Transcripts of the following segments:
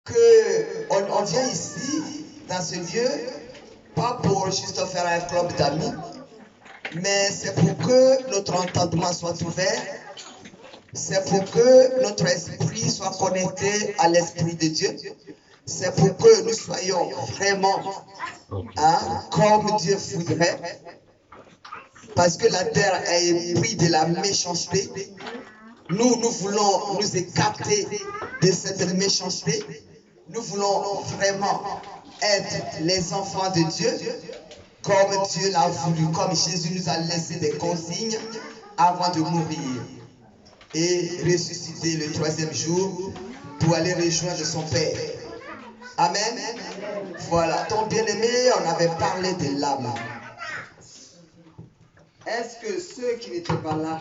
qu'on vient ici, dans ce lieu, pas pour juste faire un club d'amis, mais c'est pour que notre entendement soit ouvert, c'est pour que notre esprit soit connecté à l'Esprit de Dieu, c'est pour que nous soyons vraiment comme Dieu voudrait, parce que la terre est prise de la méchanceté. Nous voulons nous écarter de cette méchanceté. Nous voulons vraiment être les enfants de Dieu, comme Dieu l'a voulu, comme Jésus nous a laissé des consignes avant de mourir et ressusciter le 3e jour pour aller rejoindre son Père. Amen. Voilà, ton bien-aimé, on avait parlé de l'âme. Est-ce que ceux qui n'étaient pas là,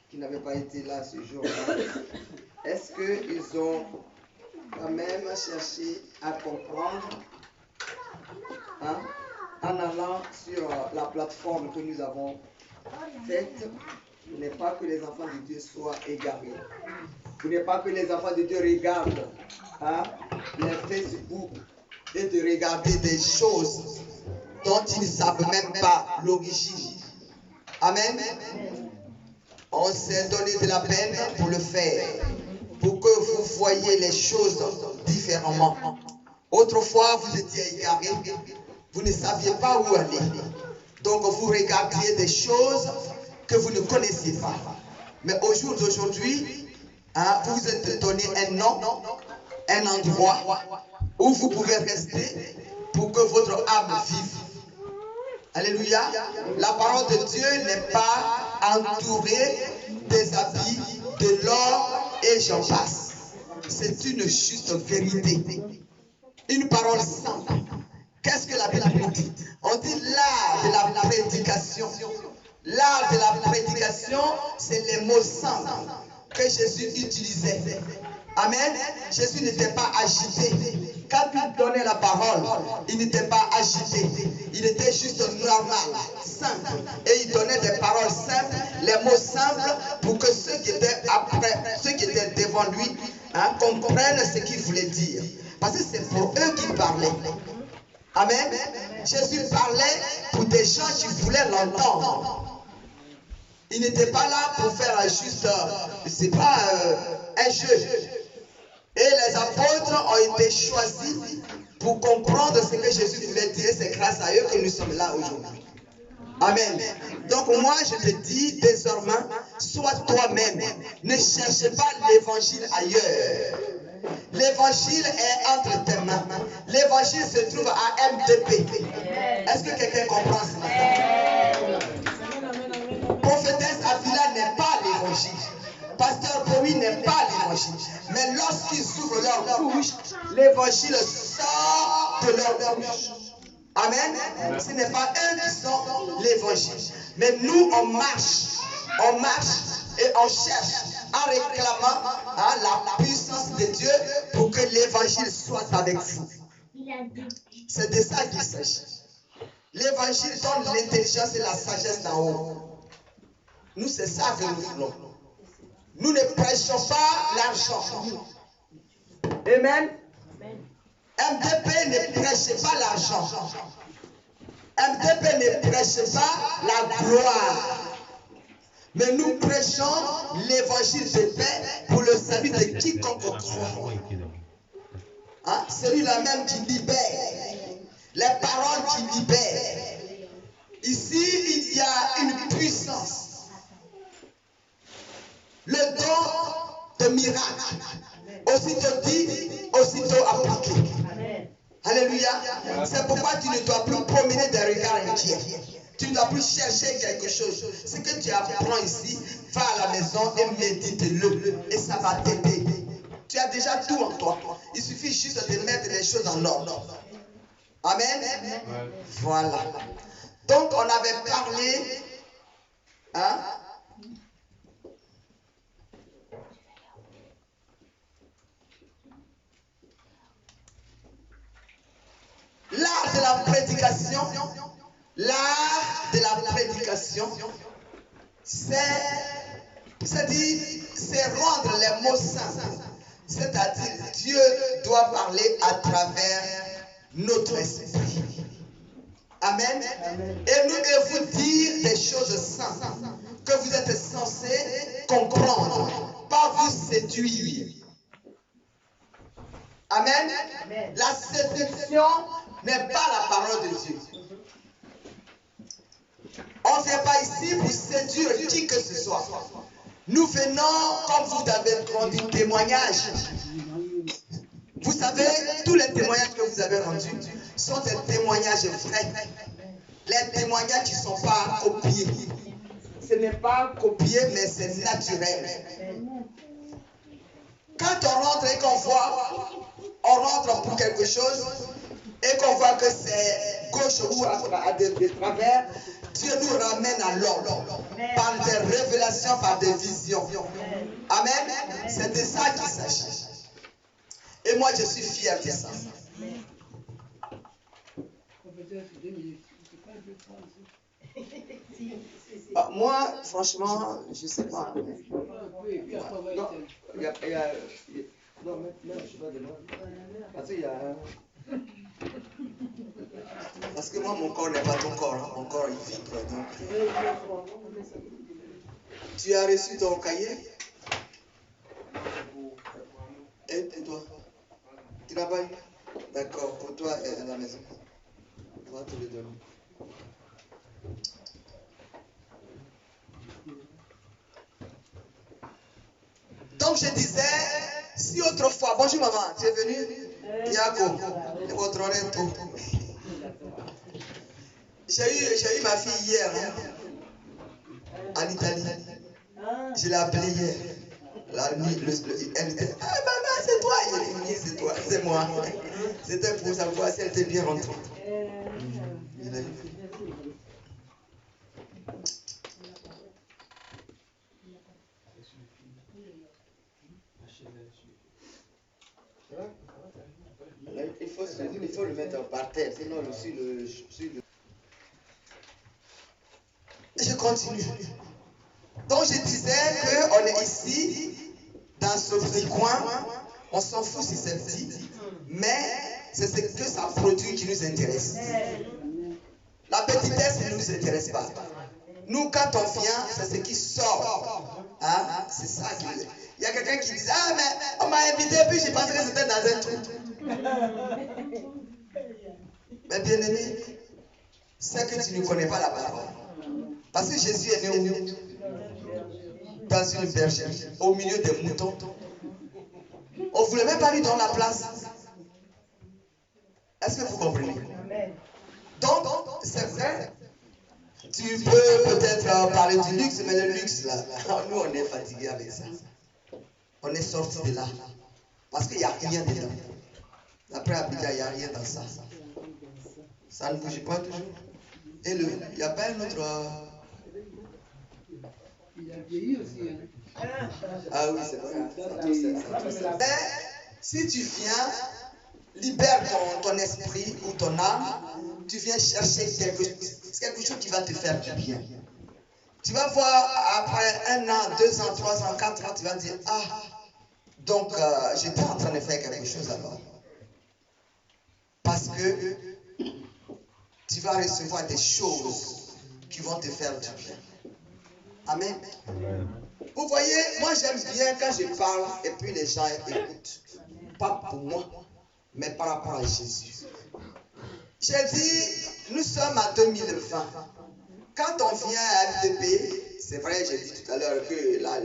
qui n'avaient pas été là ce jour-là, est-ce qu'ils ont quand même cherché à comprendre en allant sur la plateforme que nous avons faite? Il n'est pas que les enfants de Dieu soient égarés. Il n'est pas que les enfants de Dieu regardent les Facebook et de regarder des choses dont ils ne savent même pas l'origine. Amen. On s'est donné de la peine pour le faire, pour que vous voyiez les choses différemment. Autrefois, vous étiez égarés, vous ne saviez pas où aller. Donc, vous regardiez des choses que vous ne connaissiez pas. Mais au jour d'aujourd'hui, vous vous êtes donné un nom, un endroit où vous pouvez rester pour que votre âme vive. Alléluia. La parole de Dieu n'est pas entourée des habits, de l'or et j'en passe. C'est une juste vérité. Une parole sainte. Qu'est-ce que la Bible dit? On dit l'art de la prédication. L'art de la prédication, c'est les mots simples que Jésus utilisait. Amen. Jésus n'était pas agité. Quand il donnait la parole, il n'était pas agité. Il était juste normal, simple. Et il donnait des paroles simples, les mots simples, pour que ceux qui étaient après, ceux qui étaient devant lui, comprennent ce qu'il voulait dire. Parce que c'est pour eux qu'il parlait. Amen. Jésus parlait pour des gens qui voulaient l'entendre. Il n'était pas là pour faire juste, c'est pas un jeu. Et les apôtres ont été choisis pour comprendre ce que Jésus voulait dire. C'est grâce à eux que nous sommes là aujourd'hui. Amen. Donc moi je te dis désormais, sois toi-même. Ne cherchez pas l'évangile ailleurs. L'évangile est entre tes mains. L'évangile se trouve à MDP. Est-ce que quelqu'un comprend ce matin? Prophétesse Avila n'est pas l'évangile. Pasteur Bowie n'est pas l'évangile. Mais lorsqu'ils ouvrent leur bouche, l'évangile sort de leur bouche. Amen. Ce n'est pas eux qui sont l'évangile. Mais nous, on marche et on cherche en réclamant la puissance de Dieu pour que l'évangile soit avec vous. C'est de ça qu'il s'agit. L'évangile donne l'intelligence et la sagesse d'en haut. Nous, c'est ça que nous voulons. Nous ne prêchons pas l'argent. Amen. MDP ne prêche pas l'argent. MDP ne prêche pas la gloire. Mais nous prêchons l'évangile de paix pour le salut de quiconque croit. Celui-là même qui libère. Les paroles qui libèrent. Ici, il y a une puissance. Le don de miracle. Aussitôt dit, aussitôt appliqué. Alléluia. C'est pourquoi tu ne dois plus promener des regards inquiets. Tu ne dois plus chercher quelque chose. Ce que tu apprends ici, va à la maison et médite-le. Et ça va t'aider. Tu as déjà tout en toi. Il suffit juste de mettre les choses en ordre. Amen. Voilà. Donc on avait parlé. L'art de la prédication. L'art de la prédication, c'est rendre les mots simples. C'est-à-dire, Dieu doit parler à travers notre esprit. Amen. Et nous devons dire des choses simples que vous êtes censés comprendre, pas vous séduire. Amen. La séduction n'est pas la parole de Dieu. On ne vient pas ici pour séduire qui que ce soit. Nous venons, comme vous avez rendu témoignage. Vous savez, tous les témoignages que vous avez rendus sont des témoignages vrais. Les témoignages qui ne sont pas copiés. Ce n'est pas copié, mais c'est naturel. Quand on rentre et qu'on voit, on rentre pour quelque chose et qu'on voit que c'est gauche ou à des travers, Dieu nous ramène à l'ordre par des révélations, par des visions. Amen. C'est de ça qu'il s'agit. Et moi, je suis fier de ça. Moi, franchement, je ne sais pas. Non, je suis pas de moi. Parce que moi, mon corps n'est pas ton corps. Hein. Mon corps, il vibre. Donc. Tu as reçu ton cahier? Et toi? Tu n'as pas eu? D'accord, pour toi et à la maison. On va te le donner. Donc je disais, si autrefois, bonjour maman, tu es venue? Yago, et votre oreille. J'ai eu ma fille hier, hein, en Italie. Je l'ai appelée hier. La nuit, elle était, ah maman, c'est toi. Oui, c'est toi, c'est moi. C'était pour savoir si elle était bien rentrée. Il faut le mettre par terre, sinon Je continue. Donc je disais qu'on est ici, dans ce petit coin, on s'en fout si c'est petit, mais c'est ce que ça produit qui nous intéresse. La petitesse ne nous intéresse pas. Nous, quand on vient, c'est ce qui sort. Hein? C'est ça. Il y a quelqu'un qui dit, ah mais on m'a invité, puis j'ai pensé que c'était dans un truc. Mais bien aimé, c'est que tu ne connais pas la parole. Parce que Jésus est né où? Dans une bergerie, au milieu des moutons. On ne voulait même pas lui donner la place. Est-ce que vous comprenez? Donc, c'est vrai. Tu peux peut-être parler du luxe, mais le luxe là, nous on est fatigué avec ça. On est sorti de là. Parce qu'il n'y a rien dedans. Après Abidjan, il n'y a rien dans ça. Ça ne bouge pas toujours. Et il n'y a pas un autre. Il a vieilli aussi. Hein. Ah oui, c'est vrai. Mais si tu viens, libère ton esprit ou ton âme, tu viens chercher quelque chose qui va te faire du bien. Tu vas voir après 1 an, 2 ans, 3 ans, 4 ans, tu vas dire, ah, donc j'étais en train de faire quelque chose alors. Parce que tu vas recevoir des choses qui vont te faire du bien. Amen. Vous voyez, moi j'aime bien quand je parle et puis les gens écoutent. Pas pour moi, mais par rapport à Jésus. J'ai dit, nous sommes en 2020. Quand on vient à FDP, c'est vrai, j'ai dit tout à l'heure que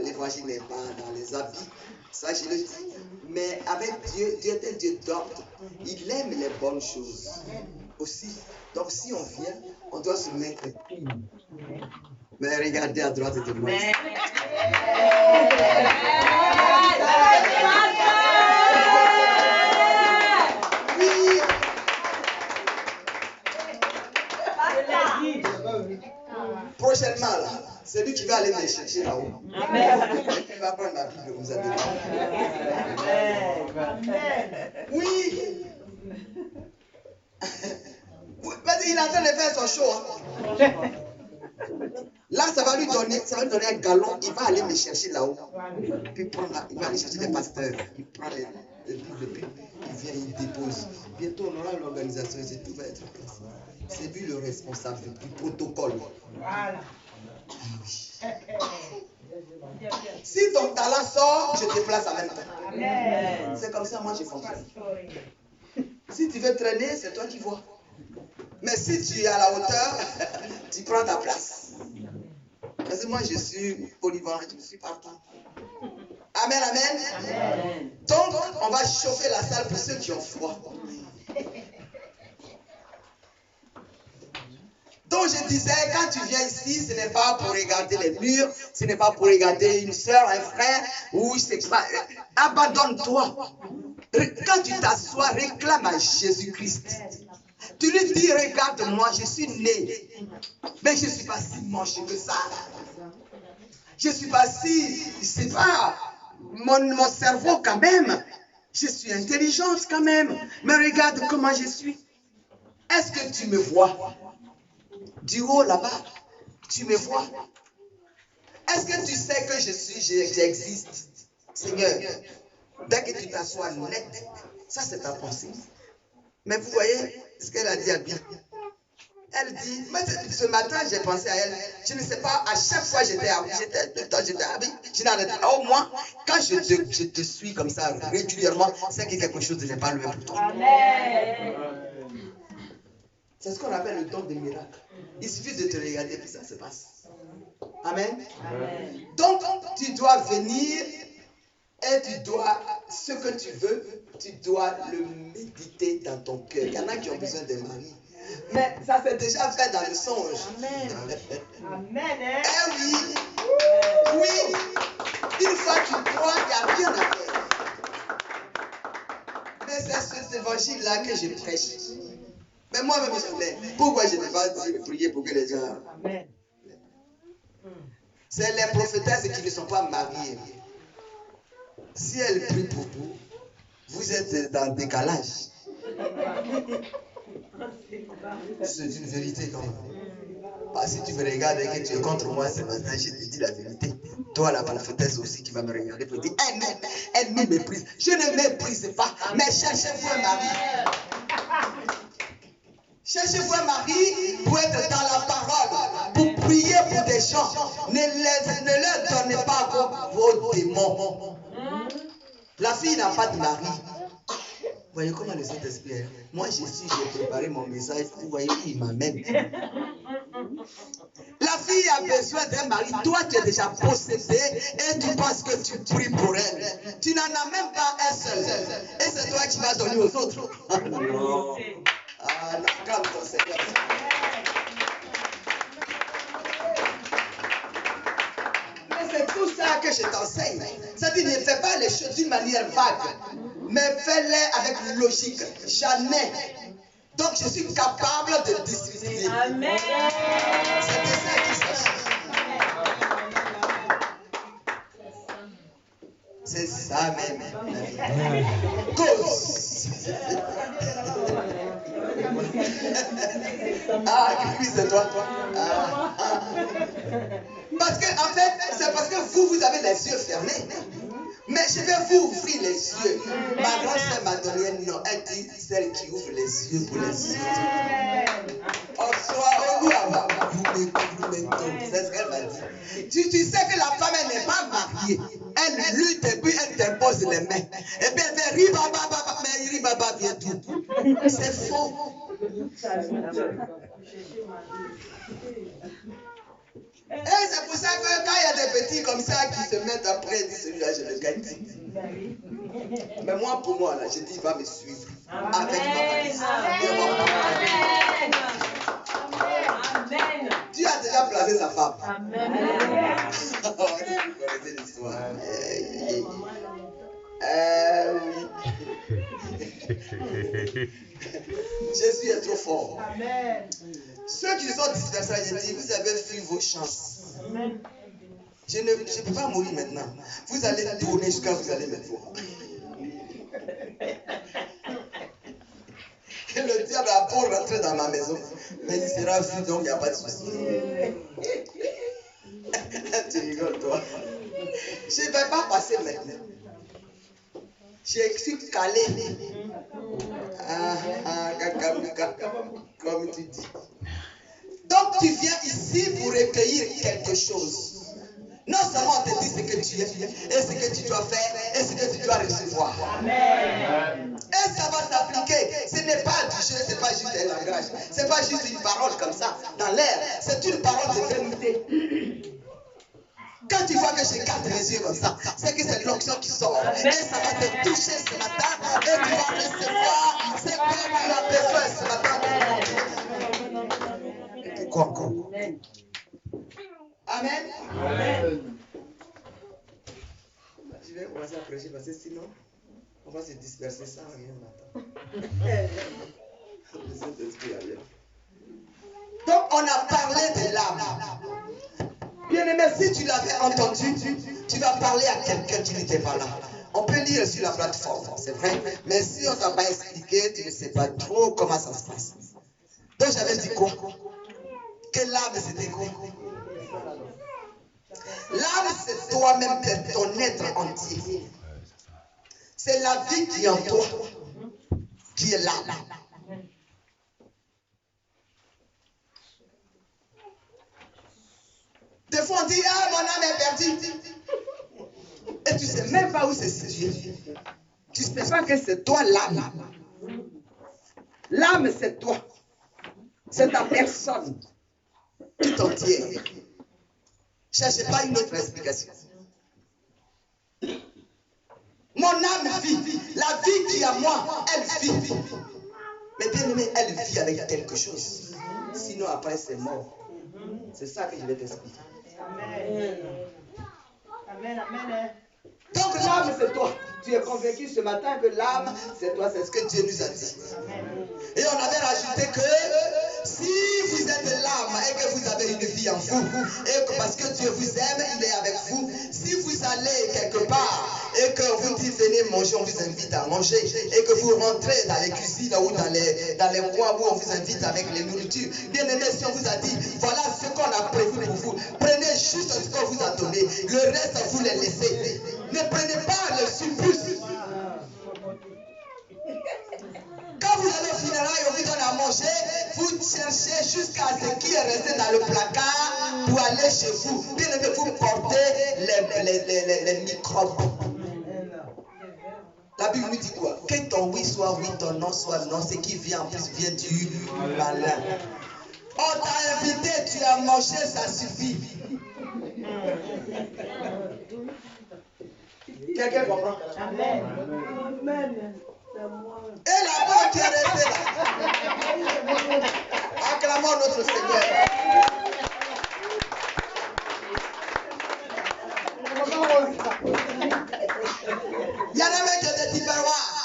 l'évangile n'est pas dans les habits. Ça, je le dis. Mais avec Dieu, Dieu est un Dieu d'ordre. Il aime les bonnes choses aussi. Donc si on vient, on doit se mettre. Mais regardez à droite de moi. Oui. Prochainement, là, c'est lui qui va aller me chercher là-haut. Il va prendre ma Bible, vous avez dit. Oui. Parce qu'il est en train de faire son show. Hein. Là, ça va lui donner un galon. Il va aller me chercher là-haut. Puis il va aller chercher les pasteurs. Il prend les Bibles, il vient, il dépose. Bientôt, on aura l'organisation et tout va être en place. C'est lui le responsable du protocole. Voilà. Si ton talent sort, je te place en même temps. Amen. C'est comme ça, moi, je fonctionne. Si tu veux traîner, c'est toi qui vois. Mais si tu es à la hauteur, tu prends ta place. Parce que moi, je suis polyvalent, je suis partant. Amen, amen. Amen. Donc, on va chauffer la salle pour ceux qui ont froid. Donc, je disais, quand tu viens ici, ce n'est pas pour regarder les murs, ce n'est pas pour regarder une soeur, un frère, ou je sais pas. Abandonne-toi. Quand tu t'assois, réclame à Jésus-Christ. Tu lui dis, regarde-moi, je suis né, mais je ne suis pas si moche que ça. Je ne suis pas si, je ne sais pas, mon cerveau quand même. Je suis intelligente quand même, mais regarde comment je suis. Est-ce que tu me vois? Du haut là-bas, tu me vois? Est-ce que tu sais que j'existe? Seigneur, dès que tu t'assois net, ça c'est ta pensée. Mais vous voyez ce qu'elle a dit à bien. Elle dit, mais ce matin j'ai pensé à elle, je ne sais pas, à chaque fois j'étais habillée, je n'arrête pas. Au moins, quand je te suis comme ça régulièrement, c'est que quelque chose n'est pas loin pour toi. Amen. C'est ce qu'on appelle le don des miracles. Il suffit de te regarder puis ça se passe. Amen. Amen. Donc, tu dois venir et tu dois, ce que tu veux, tu dois le méditer dans ton cœur. Il y en a qui ont besoin de mari. Mais ça s'est déjà fait dans le songe. Amen. Amen. Eh oui. Oui. Une fois que tu crois, il n'y a rien à faire. Mais c'est cet évangile-là que je prêche. Mais moi-même, je l'ai. Pourquoi je ne vais pas dire prier pour que les gens... Amen. C'est les prophétesses qui ne sont pas mariées. Si elles prient pour vous, vous êtes dans le décalage. C'est une vérité quand même. Parce que si tu me regardes et que tu es contre moi ce matin, je te dis la vérité. Toi, la prophétesse aussi qui va me regarder, peut dire, elle me méprise. Je ne méprise pas, mais cherchez-vous un mari. Cherchez-vous un mari pour être dans la parole, pour prier pour des gens. Ne leur donnez pas vos démons. La fille n'a pas de mari. Vous voyez comment le Saint-Esprit est. Moi, j'ai préparé mon message. Vous voyez, il m'amène. La fille a besoin d'un mari. Toi, tu es déjà possédé et tu penses que tu pries pour elle. Tu n'en as même pas un seul. Et c'est toi qui vas donner aux autres. Ah, non, calme-toi, Seigneur. Mais c'est tout ça que je t'enseigne. C'est-à-dire, ne fais pas les choses d'une manière vague, mais fais-les avec logique. Jamais. Donc, je suis capable de discuter. Amen. C'est de ça qu'il s'agit. C'est ça même. Cause. Ah, oui, c'est toi. Ah. Parce que, en fait, c'est parce que vous avez les yeux fermés. Mais je vais vous ouvrir les yeux. Ma grande sœur m'a donné un nom. Elle dit celle qui ouvre les yeux pour les autres. C'est ce qu'elle m'a dit. Tu sais que la femme, elle n'est pas mariée. Elle lutte et puis elle t'impose les mains. Et puis elle fait ribaba, mais ribaba vient tout. C'est faux. Et c'est pour ça que quand il y a des petits comme ça qui se mettent après, ils disent celui-là, je le gagne. Mais moi, pour moi, là, je dis, il va me suivre. Avec ma valise. Amen. Dieu a déjà placé sa femme. Amen. Vous connaissez l'histoire. Oui. Jésus est trop fort. Amen. Ceux qui sont dispersés, je dis, vous avez vu vos chances. Amen. Je ne peux pas mourir maintenant. Vous allez tourner jusqu'à vous allez me voir. Et le diable a beau rentrer dans ma maison, mais il sera vu, donc il n'y a pas de souci. Tu rigoles, toi. Je ne vais pas passer maintenant. Je suis calé. Comme tu dis. Donc tu viens ici pour recueillir quelque chose. Non seulement on te dit ce que tu es, et ce que tu dois faire, et ce que tu dois recevoir. Amen. Et ça va s'appliquer. Ce n'est pas du jeu, ce n'est pas juste un langage. Ce n'est pas juste une parole comme ça, dans l'air. C'est une parole de vérité. Quand tu vois que j'écarte les yeux comme ça, c'est que c'est l'onction qui sort. Et ça va te toucher ce matin, et tu vas recevoir ce que tu as besoin ce matin. Et quoi encore? Amen. Je vais commencer à prêcher parce que sinon, on va se disperser sans rien m'attendre. Donc, on a parlé de l'âme. Bien aimé, si tu l'avais entendu, tu vas parler à quelqu'un qui n'était pas là. On peut lire sur la plateforme, c'est vrai. Mais si on ne t'a pas expliqué, tu ne sais pas trop comment ça se passe. Donc, j'avais dit quoi? Que l'âme, c'était quoi? L'âme, c'est toi-même, c'est ton être entier. C'est la vie qui est en toi, qui est l'âme. Des fois, on dit, ah, mon âme est perdue. Et tu ne sais même pas où c'est situé. Tu ne sais pas que c'est toi l'âme. L'âme, c'est toi. C'est ta personne. Tout entière. Cherchez pas une autre explication. Mon âme vit. La vie qui est à moi, elle vit. Mais bien aimé, elle vit avec quelque chose. Sinon, après, c'est mort. C'est ça que je vais t'expliquer. Amen. Amen, amen. Donc l'âme, c'est toi. Tu es convaincu ce matin que l'âme, c'est toi. C'est ce que Dieu nous a dit. Et on avait rajouté que si vous êtes l'âme et que vous avez une vie en vous, et que parce que Dieu vous aime, il est avec vous. Si vous allez quelque part et que vous dites venez manger, on vous invite à manger, et que vous rentrez dans les cuisines ou dans les coins où on vous invite avec les nourritures, bien aimé, si on vous a dit voilà ce qu'on a prévu pour vous, prenez juste ce qu'on vous a donné, le reste vous les laissez. Ne prenez pas le surplus. Quand vous allez au funérailles, on vous donne à manger, vous cherchez jusqu'à ce qui est resté dans le placard pour aller chez vous. Bien aimé, vous portez les microbes. La Bible nous dit quoi? Que ton oui soit oui, ton non soit non. Ce qui vient en plus vient du malin. On t'a invité, tu as mangé, ça suffit. Quelqu'un comprend? Amen. Et la bonne qui est restée là. Acclamons notre Seigneur. Il y en a même qui ont des tiperoirs.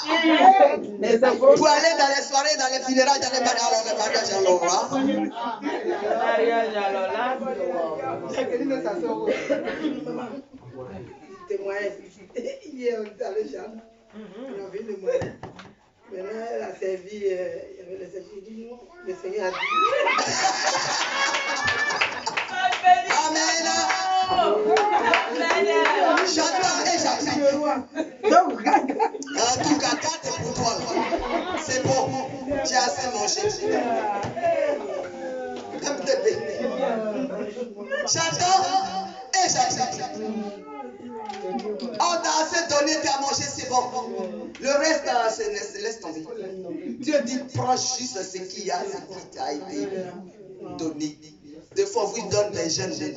Pour aller dans les soirées, dans les funérailles, dans les mariages à l'Aura. Hier, on était allé chez nous. On a vu le moyen. Maintenant, elle a servi, il y avait le service. Il dit non, le Seigneur a dit. Amen. J'attends et j'attends. En tout cas, 4 pour toi. C'est bon. Tu as assez mangé. J'attends et j'attends. On t'a assez donné, tu as mangé, c'est bon. Le reste, laisse tomber. Dieu dit, prends juste ce qu'il y a, ce qui t'a été donné. Des fois, on vous donne des jeûnes et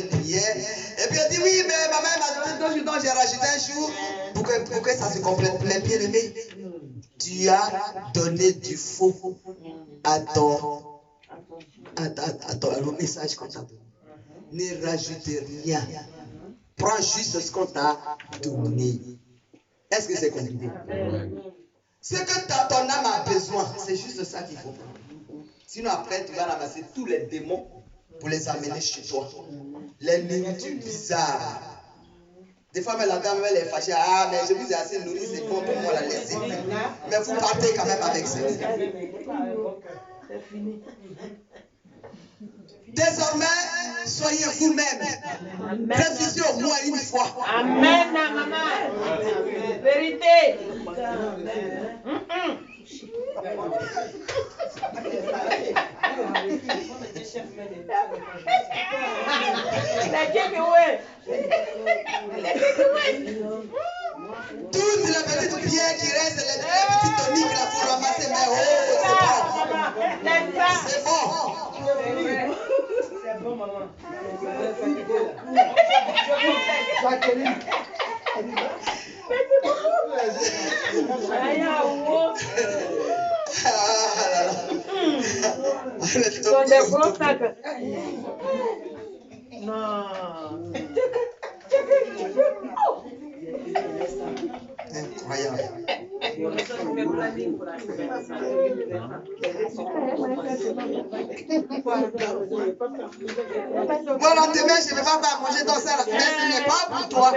prières. Et puis on dit, oui, mais ma mère m'a donné 2 jours, donc j'ai rajouté un jour pour que ça se complète. Mais bien aimé, tu as donné du faux à ton message qu'on t'a donné. Ne rajoutez rien. Prends juste ce qu'on t'a donné. Est-ce que c'est compliqué? Ce que ton âme a besoin, c'est juste ça qu'il faut prendre. Sinon après, tu vas ramasser tous les démons pour les amener chez toi. Les nourritures bizarres. Des fois, la dame elle est fâchée. Ah, mais je vous ai assez nourri, c'est bon pour moi la laisser. Mais vous partez quand même avec ça. C'est fini. Désormais, soyez vous-même. Révisez au moins une fois. Amen, maman. Vérité. Toutes les petites pierres qui restent, les petites toniques, là, faut ramasser, mais oh, c'est bon. C'est bon, maman. Incroyable. Moi, le lendemain, je ne vais pas manger dans ça, mais ce n'est pas pour toi.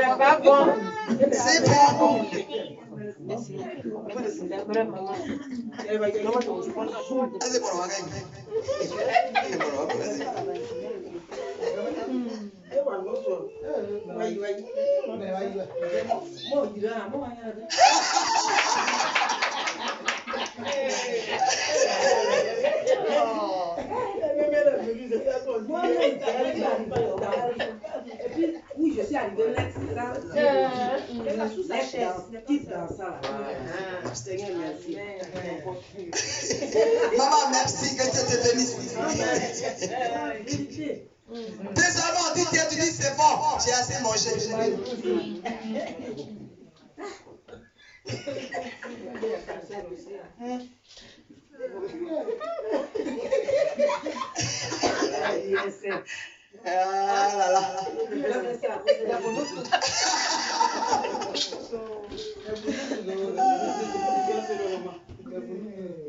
C'est bon. C'est bon, Et puis, oui, je suis arrivée là, c'est ça. Sous sa chaise, quitte dans ça. Seigneur, merci. Maman, merci que tu te bénisses. Désormais, on dit, tu dis, c'est bon, j'ai assez mangé. Ah là là.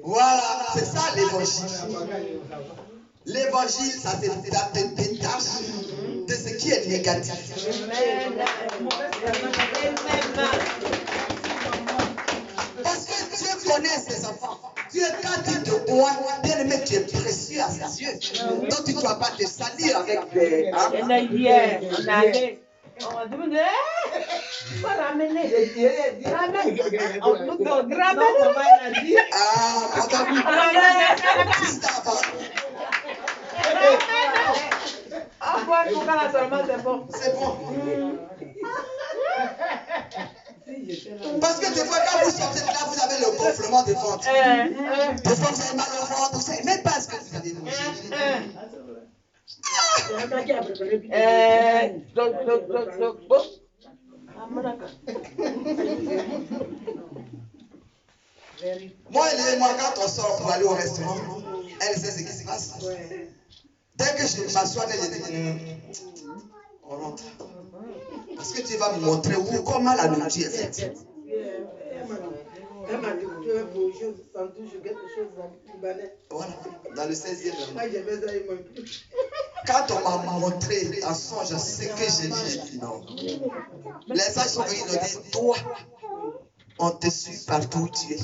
Voilà, c'est ça l'évangile. L'évangile, ça se détache de ce qui est négatif. Parce que Dieu connaît ses enfants. Dieu, quand il te voit, bien aimé, tu es précieux à ses yeux. Donc tu ne dois pas te salir avec des. C'est bon. Parce que des fois, quand vous sortez de là, vous avez le gonflement de ventre. Des fois, vous avez mal au ventre, vous ne savez même pas ce que vous avez mangé. Moi, quand on sort pour aller au restaurant, elle sait ce qui se passe. Dès que je m'assois, elle dit on rentre. Parce que tu vas me montrer où, comment la nourriture est faite. Elle m'a dit que tu veux pour chose sans touche quelque chose en libanais. Voilà, dans le 16e. Moi, j'ai fait ça, il m'a plu. Quand on m'a montré un songe, ce que j'ai vu, j'ai dit non. Les sages sont venus nous dire, toi, on te suit partout où tu es.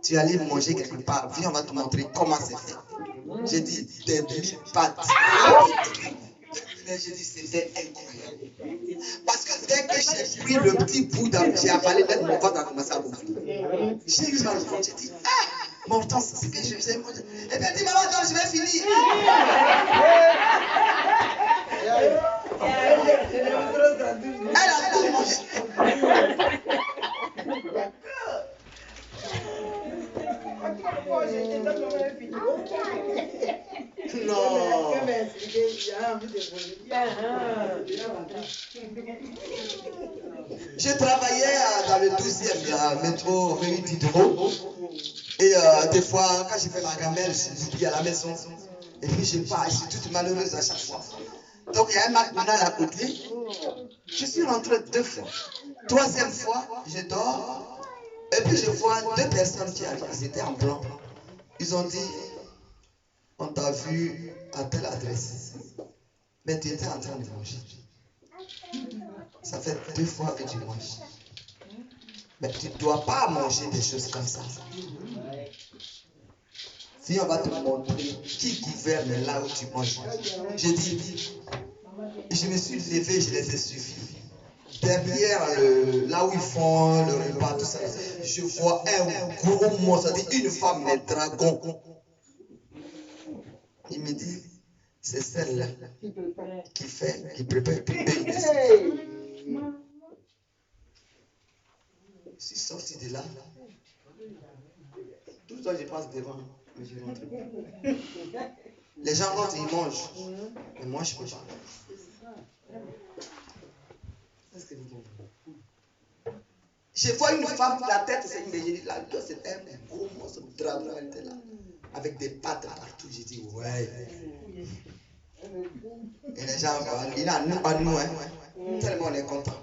Tu es allé manger quelque part. Viens, on va te montrer comment c'est fait. J'ai dit, des 1000 pattes. Mais j'ai dit, c'était incroyable. Parce que dès que j'ai pris le petit bout d'un, j'ai avalé, même mon ventre a commencé à gonfler. J'ai eu mal au ventre. J'ai dit, ah, mon temps, c'est ce que je faisais manger. Et puis elle dit, maman, attends, je vais finir. Elle a tout mangé. Non. Je travaillais dans le 12e métro rue Diderot. Et des fois, quand je fais ma gamelle, j'oublie à la maison. Et puis je pars, je suis toute malheureuse à chaque fois. Donc il y a un McDonald's à côté. Je suis rentré 2 fois. 3e fois, je dors. Et puis je vois 2 personnes qui arrivent. Ils étaient en blanc. Ils ont dit, on t'a vu à telle adresse. Mais tu étais en train de manger. Ça fait 2 fois que tu manges. Mais tu ne dois pas manger des choses comme ça. Si on va te montrer qui gouverne là où tu manges. Je dis, je me suis levé, je les ai suivis. derrière là où ils font le repas, tout ça, je vois un gros monstre, c'est-à-dire une femme, un dragon. Il me dit, c'est celle-là qui prépare. Je suis sorti de là. Tout le temps, je passe devant. Mais je rentre. Les gens, quand ils mangent, mais moi, je ne peux pas. Je vois une femme, la tête, c'est une belle. La gueule, c'est un gros monstre de dragon, elle était là. Avec des pattes partout. J'ai dit, ouais. Et les gens, il n'a nous pas nous, hein. Tellement on est content.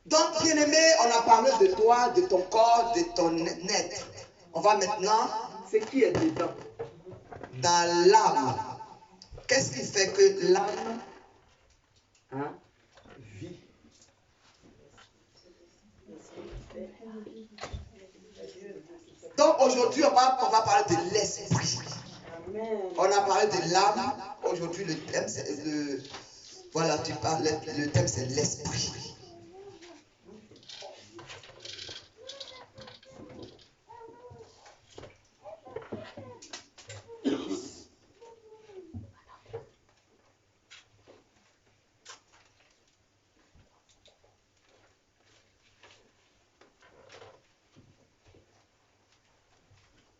Donc, bien-aimé, on a parlé de toi, de ton corps, de ton être. On va maintenant, Ce qui est dedans. dans l'âme. Qu'est-ce qui fait que l'âme vit? Donc, aujourd'hui, on va parler de l'esprit. On a parlé de l'âme. Aujourd'hui, le thème, c'est le... Voilà, tu parles, le thème, c'est l'esprit.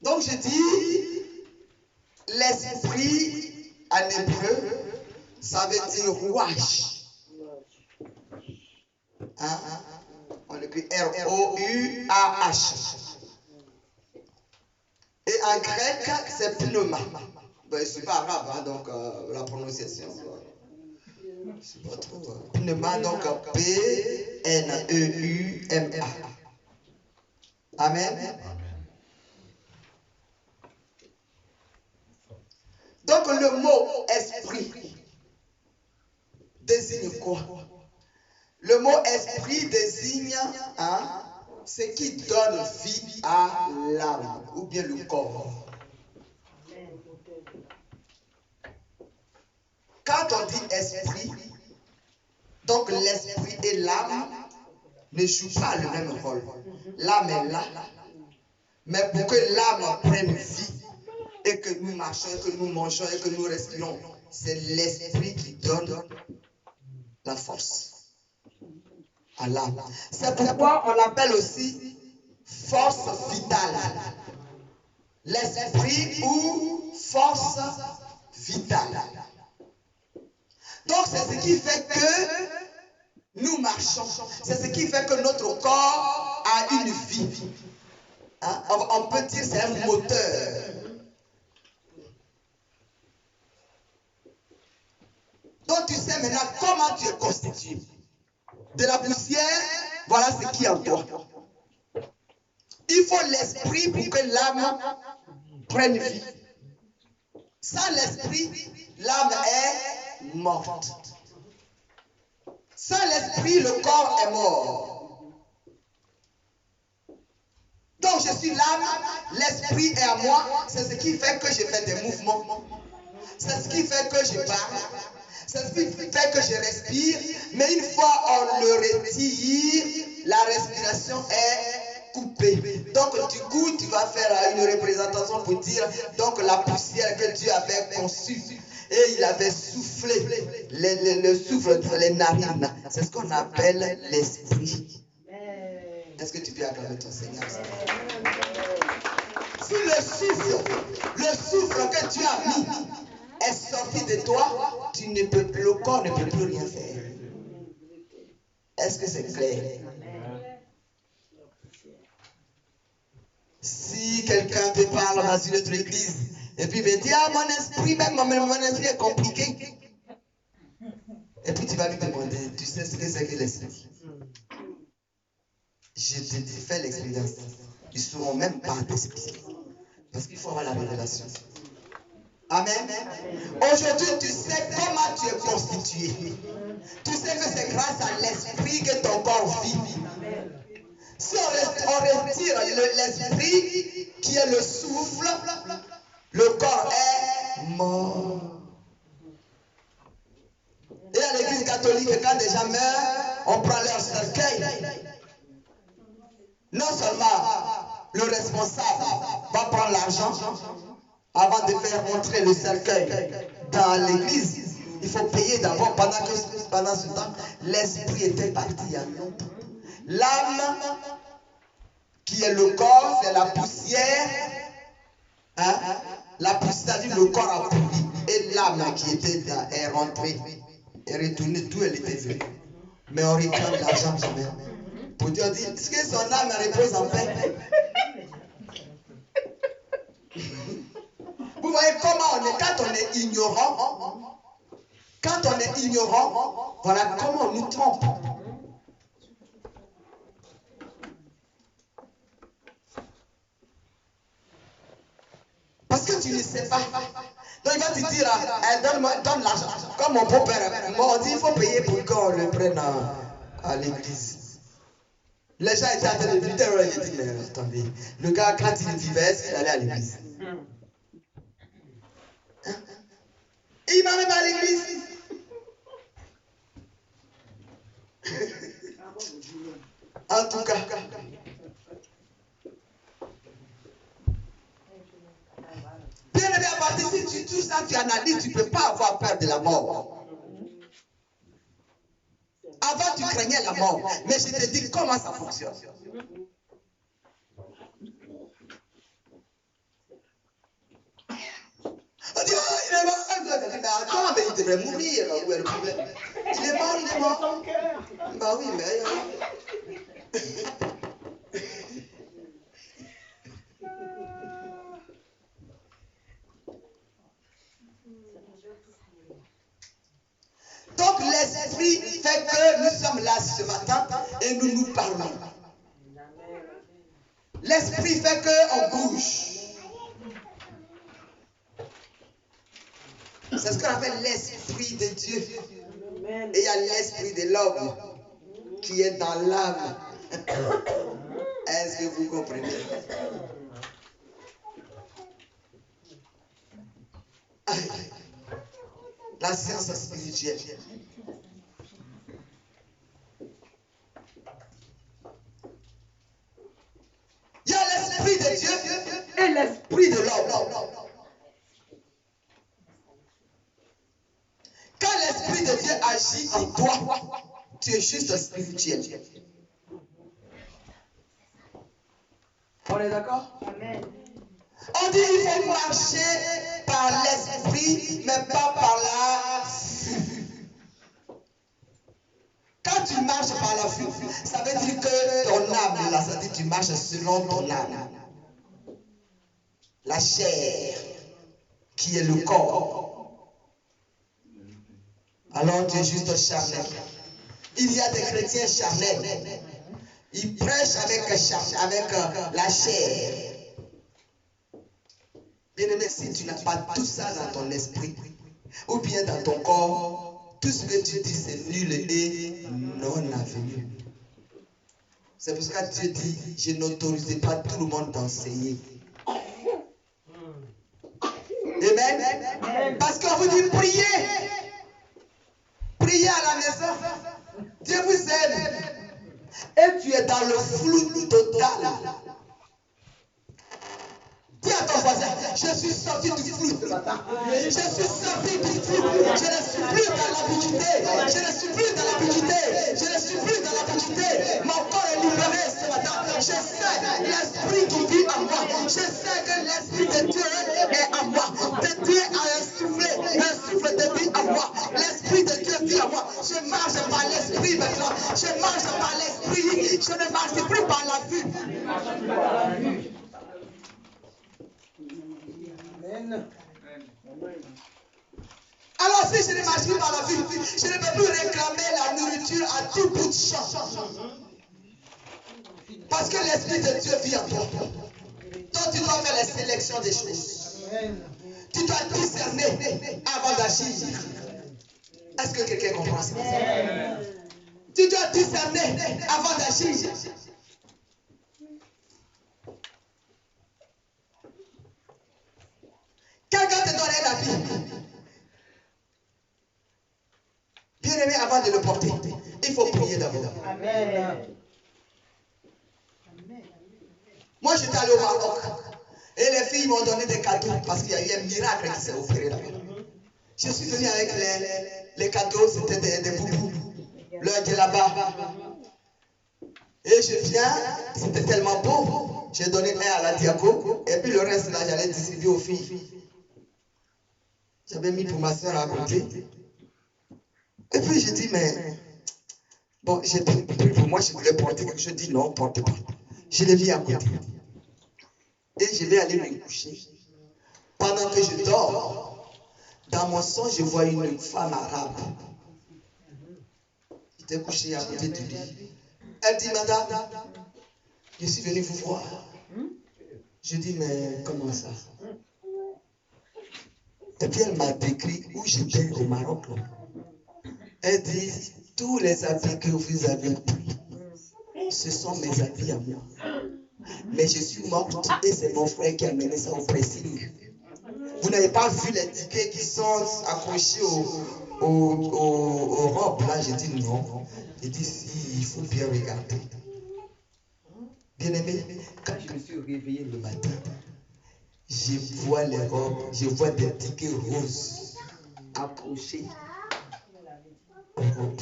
Donc je dis, l'esprit en hébreu, ça veut dire rouage. Hein? On écrit R-O-U-A-H. Et en grec, c'est pneuma. Ben, je ne suis pas arabe, hein, donc la prononciation. Je ne sais pas trop. Pneuma, donc P-N-E-U-M-A. Amen. Donc le mot esprit désigne quoi? Le mot esprit désigne ce qui donne vie à l'âme ou bien le corps. Quand on dit esprit, donc l'esprit et l'âme ne jouent pas le même rôle. L'âme est là, mais pour que l'âme prenne vie, et que nous marchons, et que nous mangeons, et que nous respirons, c'est l'esprit qui donne la force à l'âme. C'est pourquoi on l'appelle aussi force vitale. L'esprit ou force vitale. Donc c'est ce qui fait que nous marchons. C'est ce qui fait que notre corps a une vie. Hein? On peut dire que c'est un moteur. Donc tu sais maintenant comment tu es constitué. De la poussière, voilà ce qui est en toi. Il faut l'esprit pour que l'âme prenne vie. Sans l'esprit, l'âme est morte. Sans l'esprit, le corps est mort. Donc je suis l'âme, l'esprit est à moi. C'est ce qui fait que je fais des mouvements. C'est ce qui fait que je parle. C'est ce qui fait que je respire. Mais une fois on le retire, la respiration est coupée. Donc du coup, tu vas faire une représentation pour dire donc la poussière que Dieu avait conçue. Et il avait soufflé le souffle dans les narines. C'est ce qu'on appelle l'esprit. Est-ce que tu peux acclamer ton Seigneur? Si le souffle que tu as mis est sorti de toi, le corps ne peut plus rien faire. Est-ce que c'est clair? Si quelqu'un te parle dans une autre église et puis il me dit, ah mon esprit est compliqué. Et puis tu vas lui demander, tu sais ce que c'est que l'esprit? Je te dis, fais l'expérience. Ils ne sauront même pas t'expliquer. Parce qu'il faut avoir la révélation. Amen. Aujourd'hui, tu sais comment tu es constitué. Tu sais que c'est grâce à l'esprit que ton corps vit. Si on retire l'esprit qui est le souffle, le corps est mort. catholiques, quand des gens meurent, on prend leur cercueil. Non seulement le responsable va prendre l'argent avant de faire entrer le cercueil dans l'église, il faut payer d'abord pendant ce temps, l'esprit était parti il y a longtemps. L'âme, qui est le corps, c'est la poussière. Hein? La poussière, le corps a pourri. Et l'âme qui était là est rentrée, est retournée d'où elle était venue. Mais on réclame l'argent quand même. Pour Dieu dire, est-ce que son âme repose en paix? Vous voyez comment on est, quand on est ignorant, voilà comment on nous trompe. Parce que tu ne sais pas. Donc il va te dire, donne l'argent. Comme mon beau-père, on dit il faut payer pour qu'on le prenne à l'église. Les gens étaient en train de dire, il dit, mais attendez, le gars, quand il vivait, il allait à l'église. Hein? Il m'a même à l'église. En tout cas, bien aimé, à partir si tu touches ça, tu analyses, tu ne peux pas avoir peur de la mort. Avant, tu craignais la mort, mais je te dis comment ça fonctionne. On dit, oh, il est mort. Mais attends, mais il devrait mourir. Où est le problème? Il est mort, il est mort. Bah oui, mais... Donc l'esprit fait que nous sommes là ce matin et nous nous parlons. L'esprit fait qu'on bouge. C'est ce qu'on appelle l'esprit de Dieu. Et il y a l'esprit de l'homme qui est dans l'âme. Est-ce que vous comprenez? La science spirituelle. Il y a l'esprit de Dieu et l'esprit de l'homme. Quand l'esprit de Dieu agit en toi, tu es juste spirituel. On est d'accord? Amen. On dit qu'il faut marcher par l'esprit, mais pas par la vue. Quand tu marches par la vue, ça veut dire que ton âme, là, ça veut dire que tu marches selon ton âme. La chair, qui est le corps. Alors tu es juste charnel. Il y a des chrétiens charnels. Ils prêchent avec la chair. Bien-aimé, si tu n'as pas tout ça dans ton esprit, ou bien dans ton corps, tout ce que tu dis c'est nul et non avenu. C'est pour ça que Dieu dit, je n'autorise pas tout le monde d'enseigner. Amen. Parce qu'on vous dit priez. Priez à la maison. Dieu vous aime. Et tu es dans le flou total. Dis à ton voisin, je suis sorti du flou ce matin. Je suis sorti du flou. Je ne suis plus dans l'ambiguïté. Je ne suis plus dans l'ambiguïté. Je ne suis plus dans l'ambiguïté. Mon corps est libéré ce matin. Je sais l'esprit qui vit en moi. Je sais que l'esprit de Dieu est en moi. De Dieu a un souffle de vie en moi. L'esprit de Dieu vit en moi. Je marche par l'esprit maintenant. Je marche par l'esprit. Je ne marche plus par la vue. Alors si je ne marche plus par la vue, je ne peux plus réclamer la nourriture à tout bout de champ. Parce que l'esprit de Dieu vit en toi. Donc tu dois faire la sélection des choses. Tu dois discerner avant d'agir. Est-ce que quelqu'un comprend ça? Tu dois discerner avant d'agir. Quelqu'un te donne un habit. Bien Bien aimé, avant de le porter, il faut prier d'abord. Amen. Moi, j'étais allé au Maroc. Et les filles m'ont donné des cadeaux parce qu'il y a eu un miracle qui s'est opéré là-bas. Je suis venu avec les cadeaux, c'était des boubous. Le djellaba. Et je viens, c'était tellement beau. J'ai donné un à la diaco. Et puis le reste là, j'allais distribuer aux filles. J'avais mis pour ma soeur à côté. Et puis j'ai dit, mais bon, j'ai pris pour moi, je voulais porter quelque chose. Je dis non, porte pas. Je l'ai mis à côté. Et je vais aller me coucher. Pendant que je dors, dans mon songe, je vois une femme arabe. J'étais couché à côté du lit. Elle dit, madame, je suis venu vous voir. Je dis, mais comment ça? Et puis elle m'a décrit où j'étais au Maroc. Elle dit, tous les habits que vous avez pris, ce sont mes habits à moi. Mais je suis morte et c'est mon frère qui a mené ça au pressing. Vous n'avez pas vu les tickets qui sont accrochés aux robes là? J'ai dit non. J'ai dit si, il faut bien regarder. Bien aimé, quand je me suis réveillé le matin, je vois les robes, je vois des tickets roses accrochés aux robes.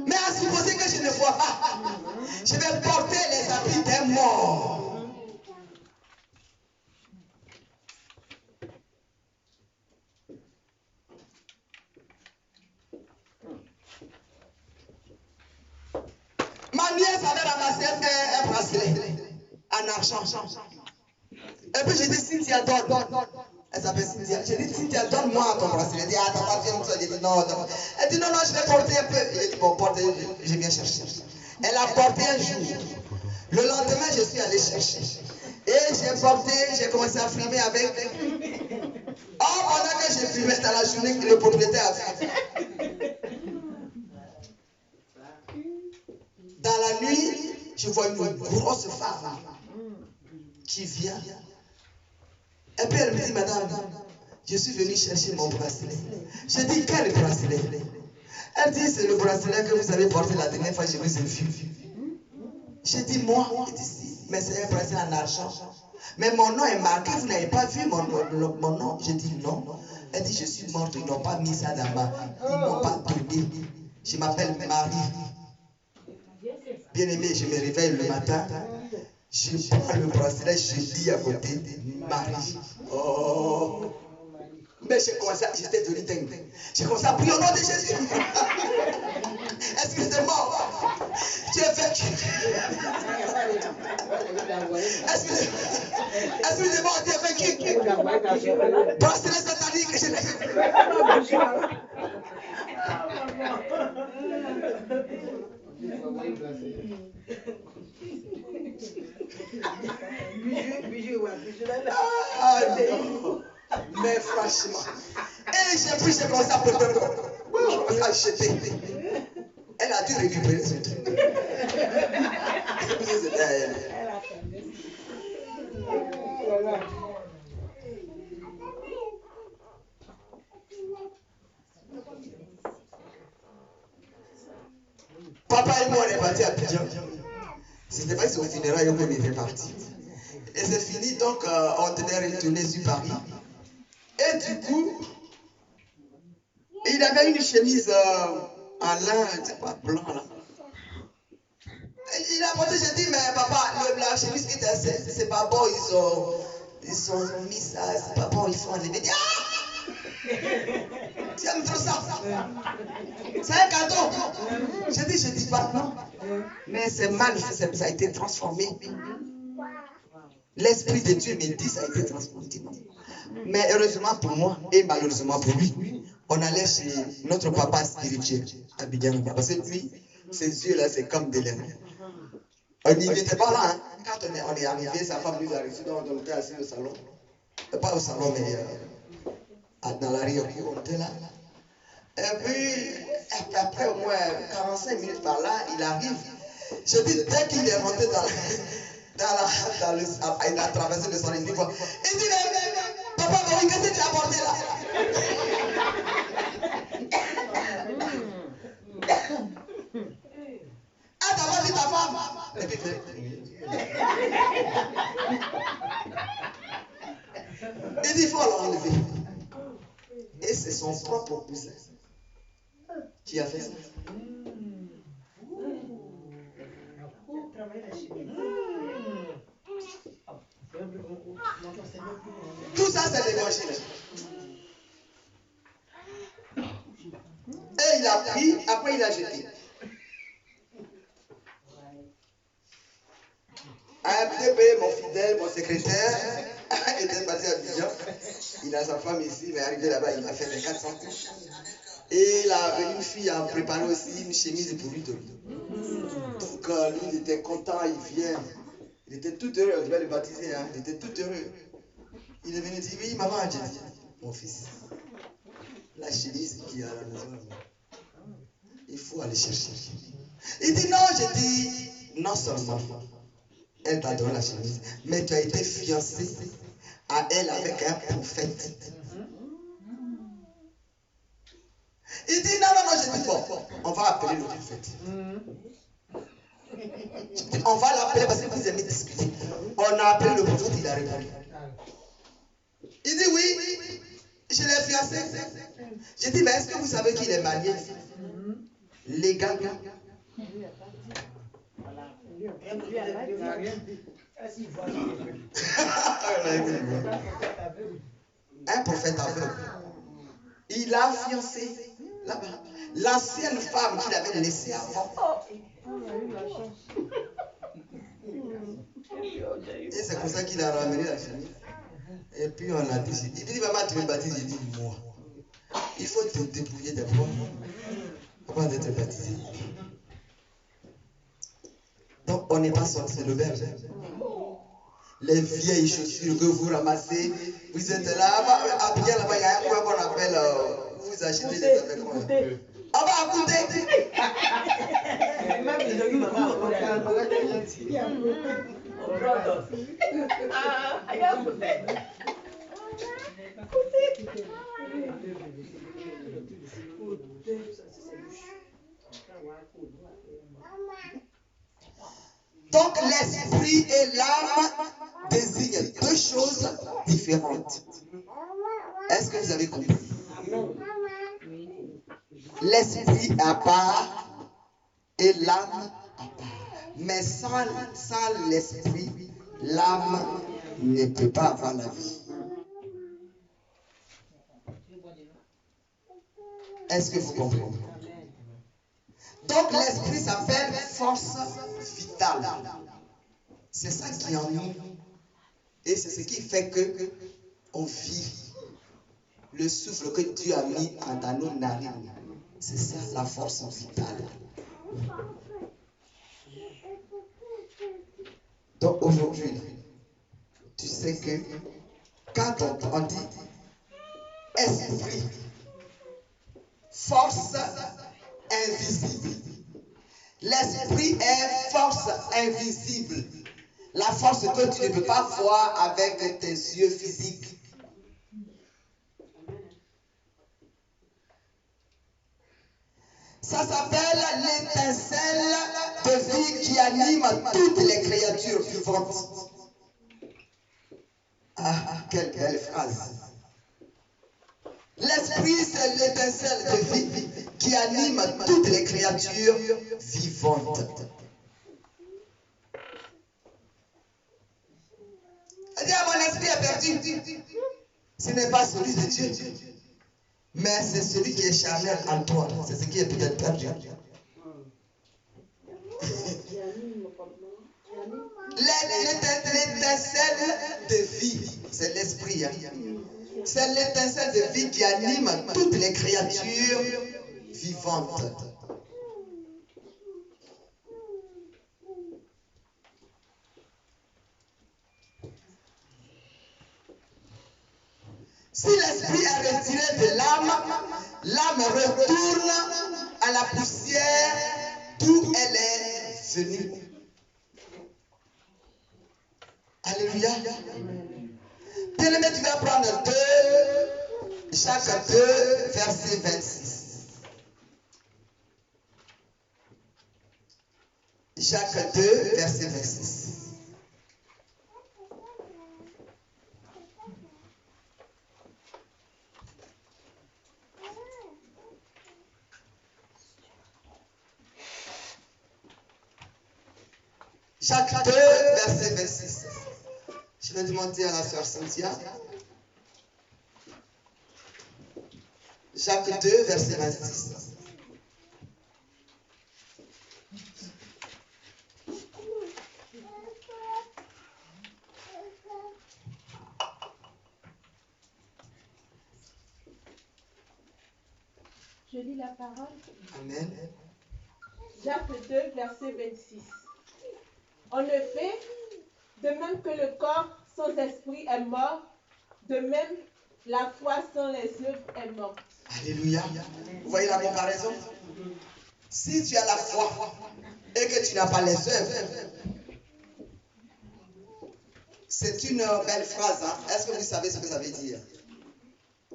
Mais à supposer que je ne vois pas, je vais porter les habits d'un mort. Ma nièce avait ramassé un bracelet en argent. Et puis j'ai dit, Cynthia, donne. Elle s'appelle Cynthia. J'ai dit, Cynthia, donne-moi ton bracelet. Elle dit, ah, t'as pas fait ça. J'ai dit, non. Elle dit, non, je vais porter un peu. J'ai dit, bon, porte, je viens chercher. Elle a porté un jour. Le lendemain, je suis allé chercher. Et j'ai porté, j'ai commencé à filmer avec. Oh, pendant que j'ai filmé, c'était la journée que le propriétaire a fait. Dans la nuit, je vois une grosse femme qui vient. Et puis elle me dit, madame, je suis venue chercher mon bracelet. Je dis, quel bracelet? Elle dit, c'est le bracelet que vous avez porté la dernière fois que je vous ai vu. J'ai dit, moi? Elle dit, si, mais c'est un bracelet en argent. Mais mon nom est marqué, vous n'avez pas vu mon nom? J'ai dit, non. Elle dit, je suis morte, ils n'ont pas mis ça dans ma... Ils ne m'ont pas donné. Je m'appelle Marie. Bien aimé, je me réveille le matin, je prends le bracelet, je dis à côté, Marie. Oh! Mais j'ai commencé à, j'étais devenu dingue. J'ai commencé à prier au nom de Jésus. Excusez-moi, j'ai vécu. Excusez-moi, j'ai vécu. Bracelet satanique, je l'ai. Mais franchement, et j'ai pris, j'ai commencé à acheter. Elle a dû récupérer son truc. C'était elle. Papa et moi, on est partis à Abidjan. C'était pas au funérailles qu'on était partis. Et c'est fini, donc on devait retourner sur Paris. Et du coup, il avait une chemise en lin, c'est pas blanc là. Et il a monté, j'ai dit, mais papa, la chemise qui était, c'est pas bon, ils ont mis ça, c'est pas bon, ils sont enlevés. Il dit, ah! Tu aimes trop ça? C'est un cadeau. Je dis pas non. Mais c'est mal, ça a été transformé. L'Esprit de Dieu me dit ça a été transformé. Mais heureusement pour moi et malheureusement pour lui, on allait chez notre papa spirituel à Abidjan. Parce que lui, ses yeux là, c'est comme des lèvres. On n'y était pas là. Hein. Quand on est arrivé, sa femme nous a reçus, donc on était assis au salon. Pas au salon, mais dans la rue, on était là. Et puis, après au moins 45 minutes par là, il arrive. Je dis, dès qu'il est rentré il a traversé le salon, il dit, papa, qu'est-ce que tu as apporté là? choisi ta femme. Et puis, il dit, il faut l'enlever. Et c'est son propre cousin qui a fait ça. Tout ça, c'est l'évangile. Et il a pris, après il a jeté. Un petit mon fidèle, mon secrétaire, était passé à Abidjan. Il a sa femme ici, mais arrivé là-bas, il a fait les 400 coups. Et une fille a préparé aussi une chemise pour lui donner. Donc lui, il était content, il vient. Il était tout heureux, on devait le baptiser, hein. Il était tout heureux. Il est venu dire, oui, maman a dit, mon fils, la chemise qui est à la maison, il faut aller chercher. Il dit, non, je dis, non seulement, elle t'a donné la chemise, mais tu as été fiancé à elle avec un prophète. Il dit, non, je dis, bon, on va appeler le prophète. On va l'appeler parce que vous aimez discuter. On a appelé le prophète, il a répondu. Il dit oui, je l'ai fiancé. J'ai dit, mais est-ce que vous savez qu'il est marié légalement? Un prophète aveugle. Il a fiancé là-bas l'ancienne femme qu'il avait laissée avant. Et c'est pour ça qu'il a ramené la chemise. Et puis on l'a dit. Il dit, maman, tu me baptises. J'ai dit, moi. Il faut te débrouiller d'abord avant d'être baptisé. Donc on n'est pas sorti de l'auberge. Les vieilles chaussures que vous ramassez, vous êtes là, à bien là-bas, il y a un point qu'on appelle, vous achetez des affaires comme ça. On va goûter. Donc l'esprit et l'âme désignent deux choses différentes. Est-ce que vous avez compris? L'esprit à part et l'âme à part. Mais sans l'esprit, l'âme ne peut pas avoir la vie. Est-ce que vous comprenez? Donc l'esprit s'appelle force vitale. C'est ça qui est en nous. Et c'est ce qui fait que on vit. Le souffle que Dieu a mis dans nos narines. C'est ça la force vitale. Donc aujourd'hui, tu sais que quand on dit esprit, force invisible. L'esprit est force invisible. La force que tu ne peux pas voir avec tes yeux physiques. Ça s'appelle l'étincelle de vie qui anime toutes les créatures vivantes. Ah, quelle belle phrase. L'esprit, c'est l'étincelle de vie qui anime toutes les créatures vivantes. Elle dit, mon esprit est perdu. Ce n'est pas celui de Dieu, mais c'est celui qui est charnel en toi. C'est ce qui est peut-être perdu. L'étincelle de vie, c'est l'esprit. C'est l'étincelle de vie qui anime toutes les créatures vivantes. Si l'esprit est retiré de l'âme, l'âme retourne à la poussière d'où elle est venue. Alléluia. Bien-aimé, tu vas prendre Jacques 2, verset 26. Jacques 2, verset 26. Jacques 2, verset 26. Je vais demander à la sœur Cynthia. Jacques 2, verset 26. Je lis la parole. Amen. Jacques 2, verset 26. En effet, de même que le corps sans esprit est mort, de même la foi sans les œuvres est morte. Alléluia. Vous voyez la comparaison? Si tu as la foi et que tu n'as pas les œuvres, c'est une belle phrase. Hein? Est-ce que vous savez ce que ça veut dire?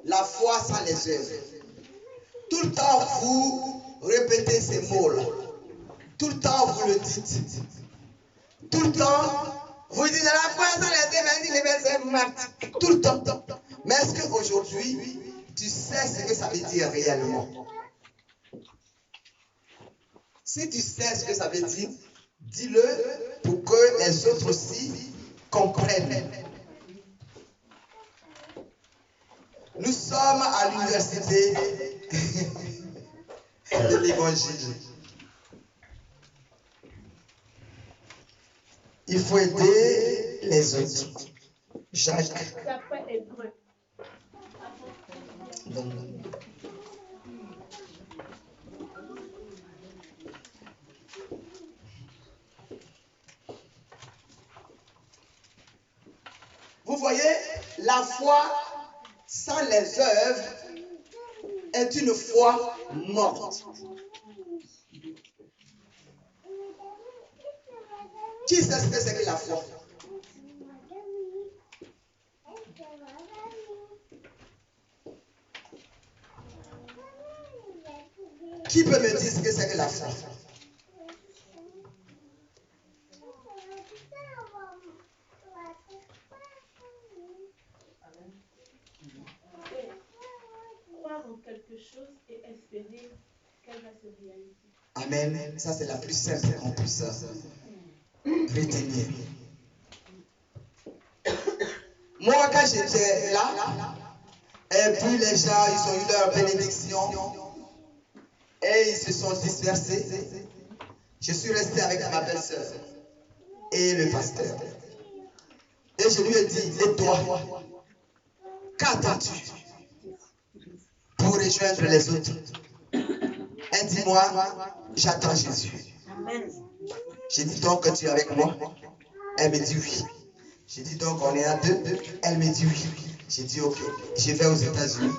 La foi sans les œuvres. Tout le temps, vous répétez ces mots-là. Tout le temps, vous le dites. Tout le temps, vous dites la foi sans les œuvres. Tout le temps. Mais est-ce qu'aujourd'hui, tu sais ce que ça veut dire réellement? Si tu sais ce que ça veut dire, dis-le pour que les autres aussi comprennent. Nous sommes à l'université de l'Évangile. Il faut aider les autres. Jacques. D'après Hébreu. Vous voyez, la foi sans les œuvres est une foi morte. Qui sait ce que c'est que la foi? Qui peut me dire ce que c'est que la foi? Croire en quelque chose et espérer qu'elle va se réaliser. Amen. Ça, c'est la plus simple qu'on puisse retenir. Moi, quand j'étais là, et puis les gens, ils ont eu leur bénédiction et ils se sont dispersés. Je suis resté avec ma belle-sœur et le pasteur. Et je lui ai dit, et toi, qu'attends-tu pour rejoindre les autres? Elle dit, moi, j'attends Jésus. J'ai dit, donc tu es avec moi? Elle me dit oui. J'ai dit, donc on est à deux? Elle me dit oui. J'ai dit, ok, je vais aux États-Unis,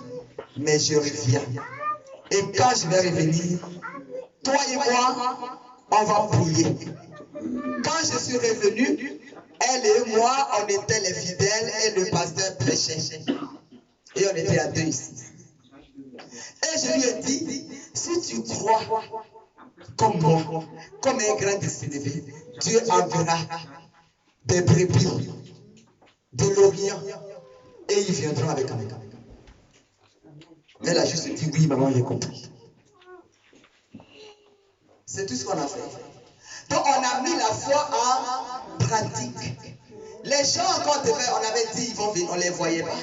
mais je reviens. Et quand je vais revenir, toi et moi, on va prier. Quand je suis revenu, elle et moi, on était les fidèles et le pasteur prêchait. Et on était à deux ici. Et je lui ai dit, si tu crois comme moi, comme un grand décédé, Dieu enverra des brebis de l'Orient et ils viendront avec nous. Elle a juste dit oui, maman, j'ai compris. C'est tout ce qu'on a fait. Donc on a mis la foi en pratique. Les gens, quand on avait dit ils vont venir, on ne les voyait pas.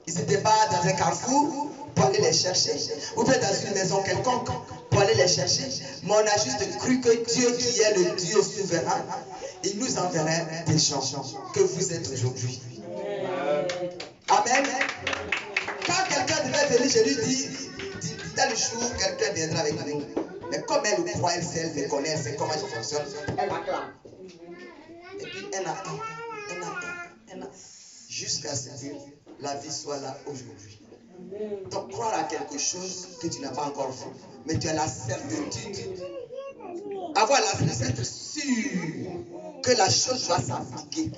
Ils n'étaient pas dans un carrefour pour aller les chercher. Ou peut-être dans une maison quelconque pour aller les chercher. Mais on a juste cru que Dieu qui est le Dieu souverain, il nous enverrait des gens que vous êtes aujourd'hui. Amen. Quand quelqu'un devait venir, je lui dis, tel jour, quelqu'un viendra avec nous. Mais comme elle croit, elle sait, elle me connaît, elle sait comment je fonctionne, elle acclame. Et puis elle attend. Jusqu'à ce que la vie soit là aujourd'hui. Donc croire à quelque chose que tu n'as pas encore fait, mais tu as la certitude. Avoir la certitude, être sûr que la chose va s'appliquer.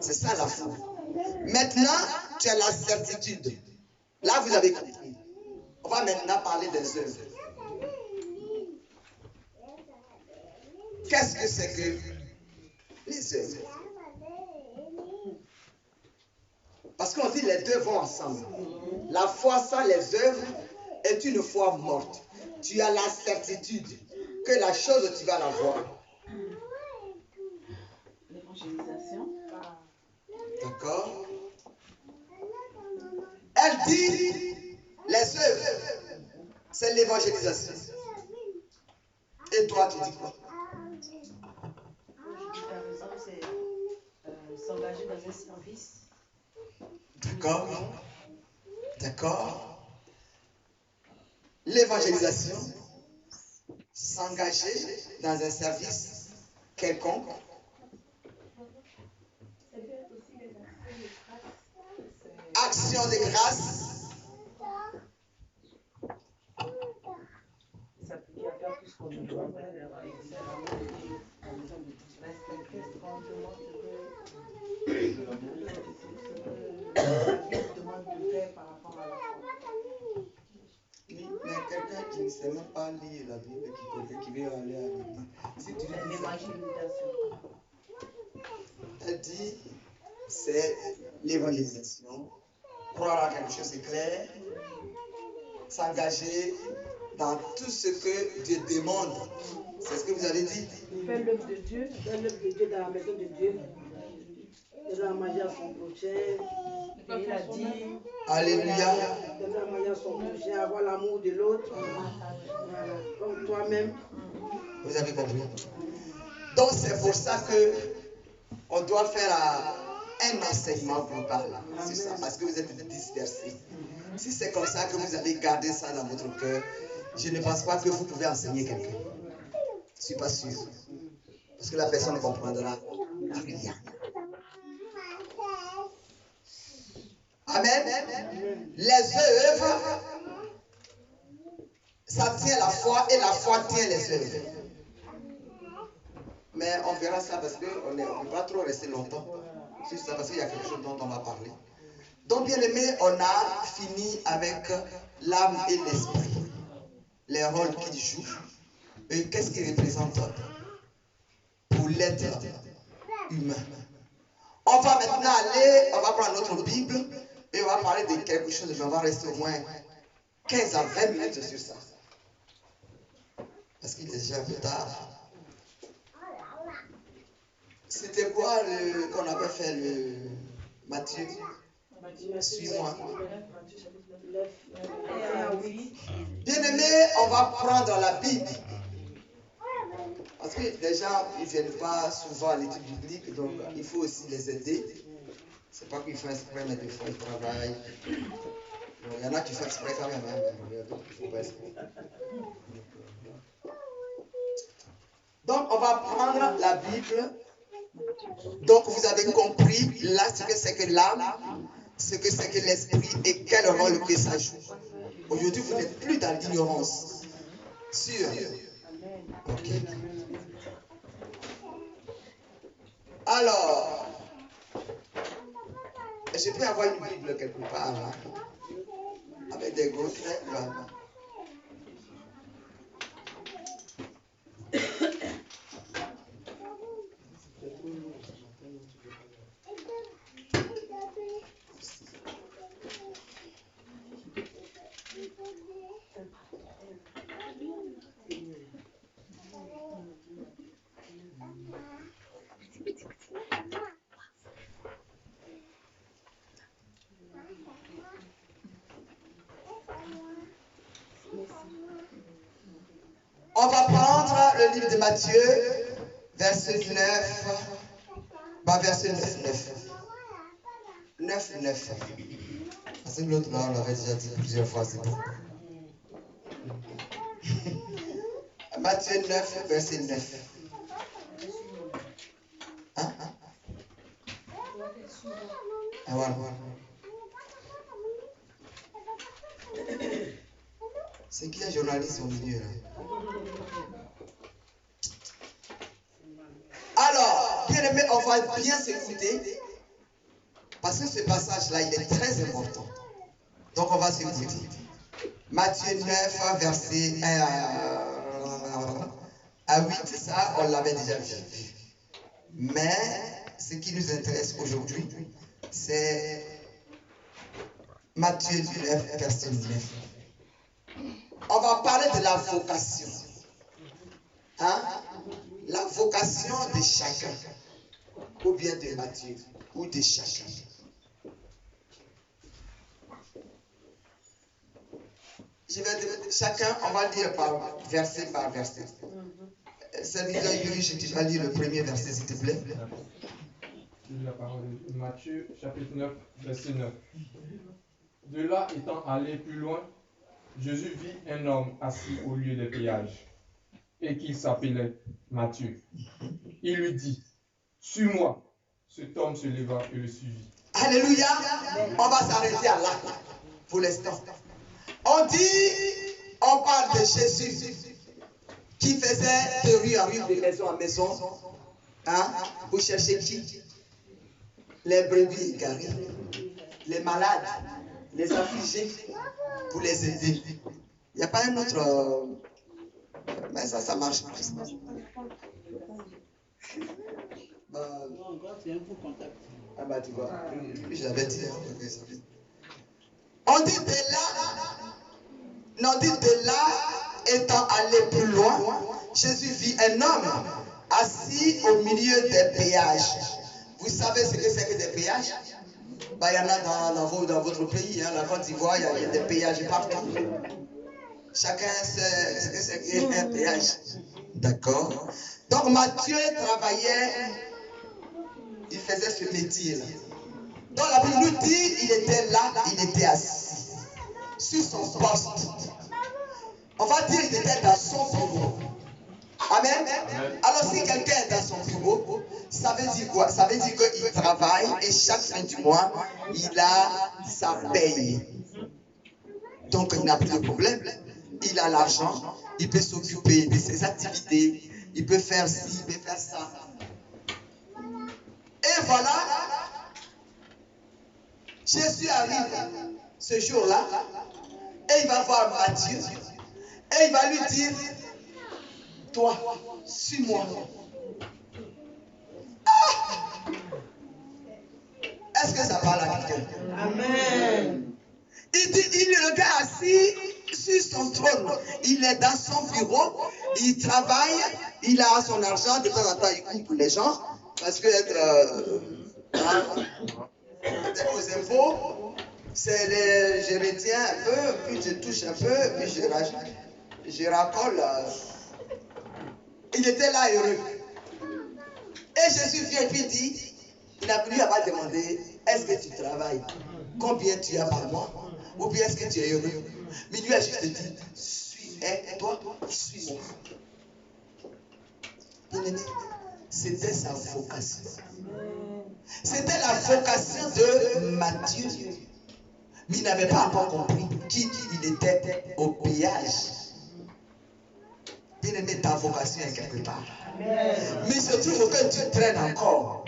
C'est ça la foi. Maintenant, tu as la certitude. Là, vous avez compris. On va maintenant parler des œuvres. Qu'est-ce que c'est que les œuvres? Parce qu'on dit les deux vont ensemble. La foi sans les œuvres est une foi morte. Tu as la certitude que la chose, tu vas la voir. L'évangélisation. D'accord? Elle dit les œuvres, c'est l'évangélisation. Et toi, tu dis quoi? Par exemple, c'est s'engager dans un service. D'accord? D'accord? L'évangélisation, s'engager dans un service quelconque. Action de grâce. S'appliquer à faire tout ce qu'on doit faire. Oui, mais quelqu'un qui ne sait même pas lire la Bible, qui veut aller à l'église, si tu lui dis elle dit, c'est l'évangélisation, croire à quelque chose de clair, s'engager dans tout ce que Dieu demande. C'est ce que vous avez dit. Faire l'œuvre de Dieu dans la maison de Dieu. De la manger à son prochain. Il a dit. Alléluia. De la manger à son prochain, avoir l'amour de l'autre. Voilà, comme toi-même. Vous avez compris. Donc c'est pour ça que on doit faire un enseignement global. C'est ça, parce que vous êtes dispersés. Si c'est comme ça que vous avez gardé ça dans votre cœur, je ne pense pas que vous pouvez enseigner quelqu'un. Je ne suis pas sûr. Parce que la personne ne comprendra rien. Amen. Les œuvres, ça tient la foi et la foi tient les œuvres. Mais on verra ça parce qu'on ne peut pas trop rester longtemps sur ça parce qu'il y a quelque chose dont on va parler. Donc, bien aimé, on a fini avec l'âme et l'esprit, les rôles qu'ils jouent et qu'est-ce qu'ils représentent pour l'être humain. On va maintenant aller, on va prendre notre Bible et on va parler de quelque chose, mais on va rester au moins 15 à 20 minutes sur ça. Parce qu'il est déjà un peu tard. C'était quoi qu'on avait fait le Matthieu? Suis-moi. Bien aimé, on va prendre la Bible. Parce que les gens, ils ne viennent pas souvent à l'étude biblique, donc il faut aussi les aider. C'est pas qu'ils font exprès, mais des fois ils travaillent. Il y en a qui font exprès quand même, mais d'autres qui ne font pas exprès. Donc on va prendre la Bible. Donc vous avez compris là ce que c'est que l'âme, ce que c'est que l'esprit et quel rôle que ça joue. Aujourd'hui vous n'êtes plus dans l'ignorance. Sûr. Ok. Alors, je peux avoir une Bible quelque part là, avec des gros traits là. On va prendre le livre de Matthieu, verset 9, verset 9. Parce que l'autre là, on l'avait déjà dit plusieurs fois, c'est bon. Matthieu 9, verset 9. Hein? Ah, voilà. C'est qui est journaliste au milieu là? Alors, bien aimé, on va bien s'écouter. Parce que ce passage-là, il est très important. Donc, on va s'écouter. Matthieu 9, verset 1. À 8, ça, on l'avait déjà vu. Mais ce qui nous intéresse aujourd'hui, c'est Matthieu 9, verset 9. On va parler de la vocation. Hein? La vocation de chacun. Ou bien de Matthieu, ou de chacun. Je vais dire, chacun, on va lire par verset. Serviteur Yuri, tu vas lire le premier verset, s'il te plaît. La parole de Matthieu, chapitre 9, verset 9. De là, étant allé plus loin, Jésus vit un homme assis au lieu des péages, et qui s'appelait Matthieu. Il lui dit, suis-moi. Cet homme se leva et le suivit. Alléluia. On va s'arrêter à là, pour l'instant. On parle de Jésus qui faisait de rue en rue, de maison en maison. Hein? Vous cherchez qui? Les brebis égarées, les malades, les affligés, pour les aider. Il n'y a pas un autre... mais ça marche pas. Ah bah tu vois, je l'avais dit. On dit de là, étant allé plus loin, Jésus vit un homme assis au milieu des péages. Vous savez ce que c'est que des péages? Bah, il y en a dans votre pays, hein, la Côte d'Ivoire, il y a des péages partout. Chacun sait ce que c'est qu'un péage. D'accord? Donc Matthieu travaillait, il faisait ce métier-là. Donc la Bible nous dit, il était là, il était assis, sur son poste. On va dire qu'il était dans son bureau. Amen. Alors si quelqu'un est dans son bureau, ça veut dire quoi? Ça veut dire qu'il travaille et chaque fin du mois, il a sa paye. Donc il n'a plus de problème. Il a l'argent, il peut s'occuper de ses activités, il peut faire ci, il peut faire ça. Et voilà, Jésus arrive ce jour-là et il va voir Matthieu et il va lui dire, toi, suis-moi. Ah! Est-ce que ça parle à quelqu'un? Amen. Il dit, il est le gars assis sur son trône. Il est dans son bureau, il travaille, il a son argent, de temps en temps il coupe les gens, parce que être aux impôts, c'est je retiens un peu, puis je touche un peu, puis je racole. Il était là heureux. Et Jésus vient et puis dit, il n'a plus à pas demander, est-ce que tu travailles? Combien tu as par mois? Ou bien est-ce que tu es heureux? Mais lui a juste dit, toi, suis-moi. Bien-aimé, c'était sa vocation. C'était la vocation de Matthieu. Mais il n'avait pas encore compris qui il était au péage. Bien-aimé, ta vocation est quelque part. Mais il se trouve que tu traînes encore.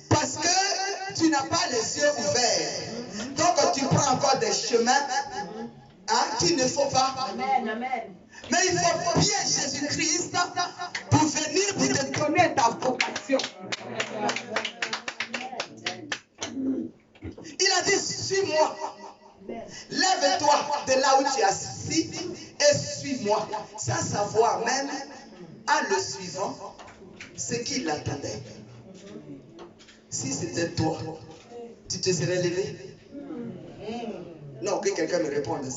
Parce que tu n'as pas les yeux ouverts. Donc tu prends encore des chemins qu'il ne faut pas. Amen, amen. Mais il faut bien Jésus-Christ pour venir pour te donner ta vocation. Il a dit, suis-moi. Lève-toi de là où tu es assis et suis-moi. Sans savoir même, en le suivant, ce qu'il attendait. Si c'était toi, tu te serais levé? Non, que quelqu'un me réponde. Je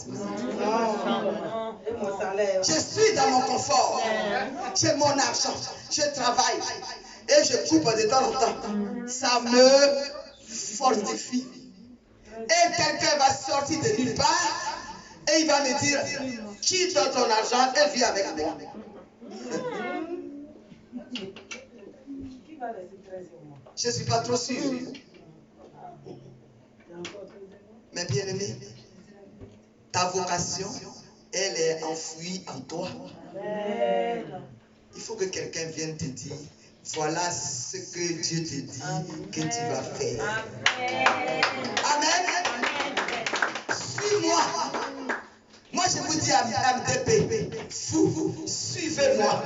suis dans mon confort. J'ai mon argent. Je travaille. Et je coupe de temps en temps. Ça me fortifie. Et quelqu'un va sortir de nulle part. Et il va me dire, quitte ton argent et viens avec moi. Je ne suis pas trop sûr. Mais bien aimé, ta vocation, elle est enfouie en toi. Il faut que quelqu'un vienne te dire, voilà ce que Dieu te dit que tu vas faire. Amen. Suis-moi. Moi, je vous dis à MDP, vous, suivez-moi.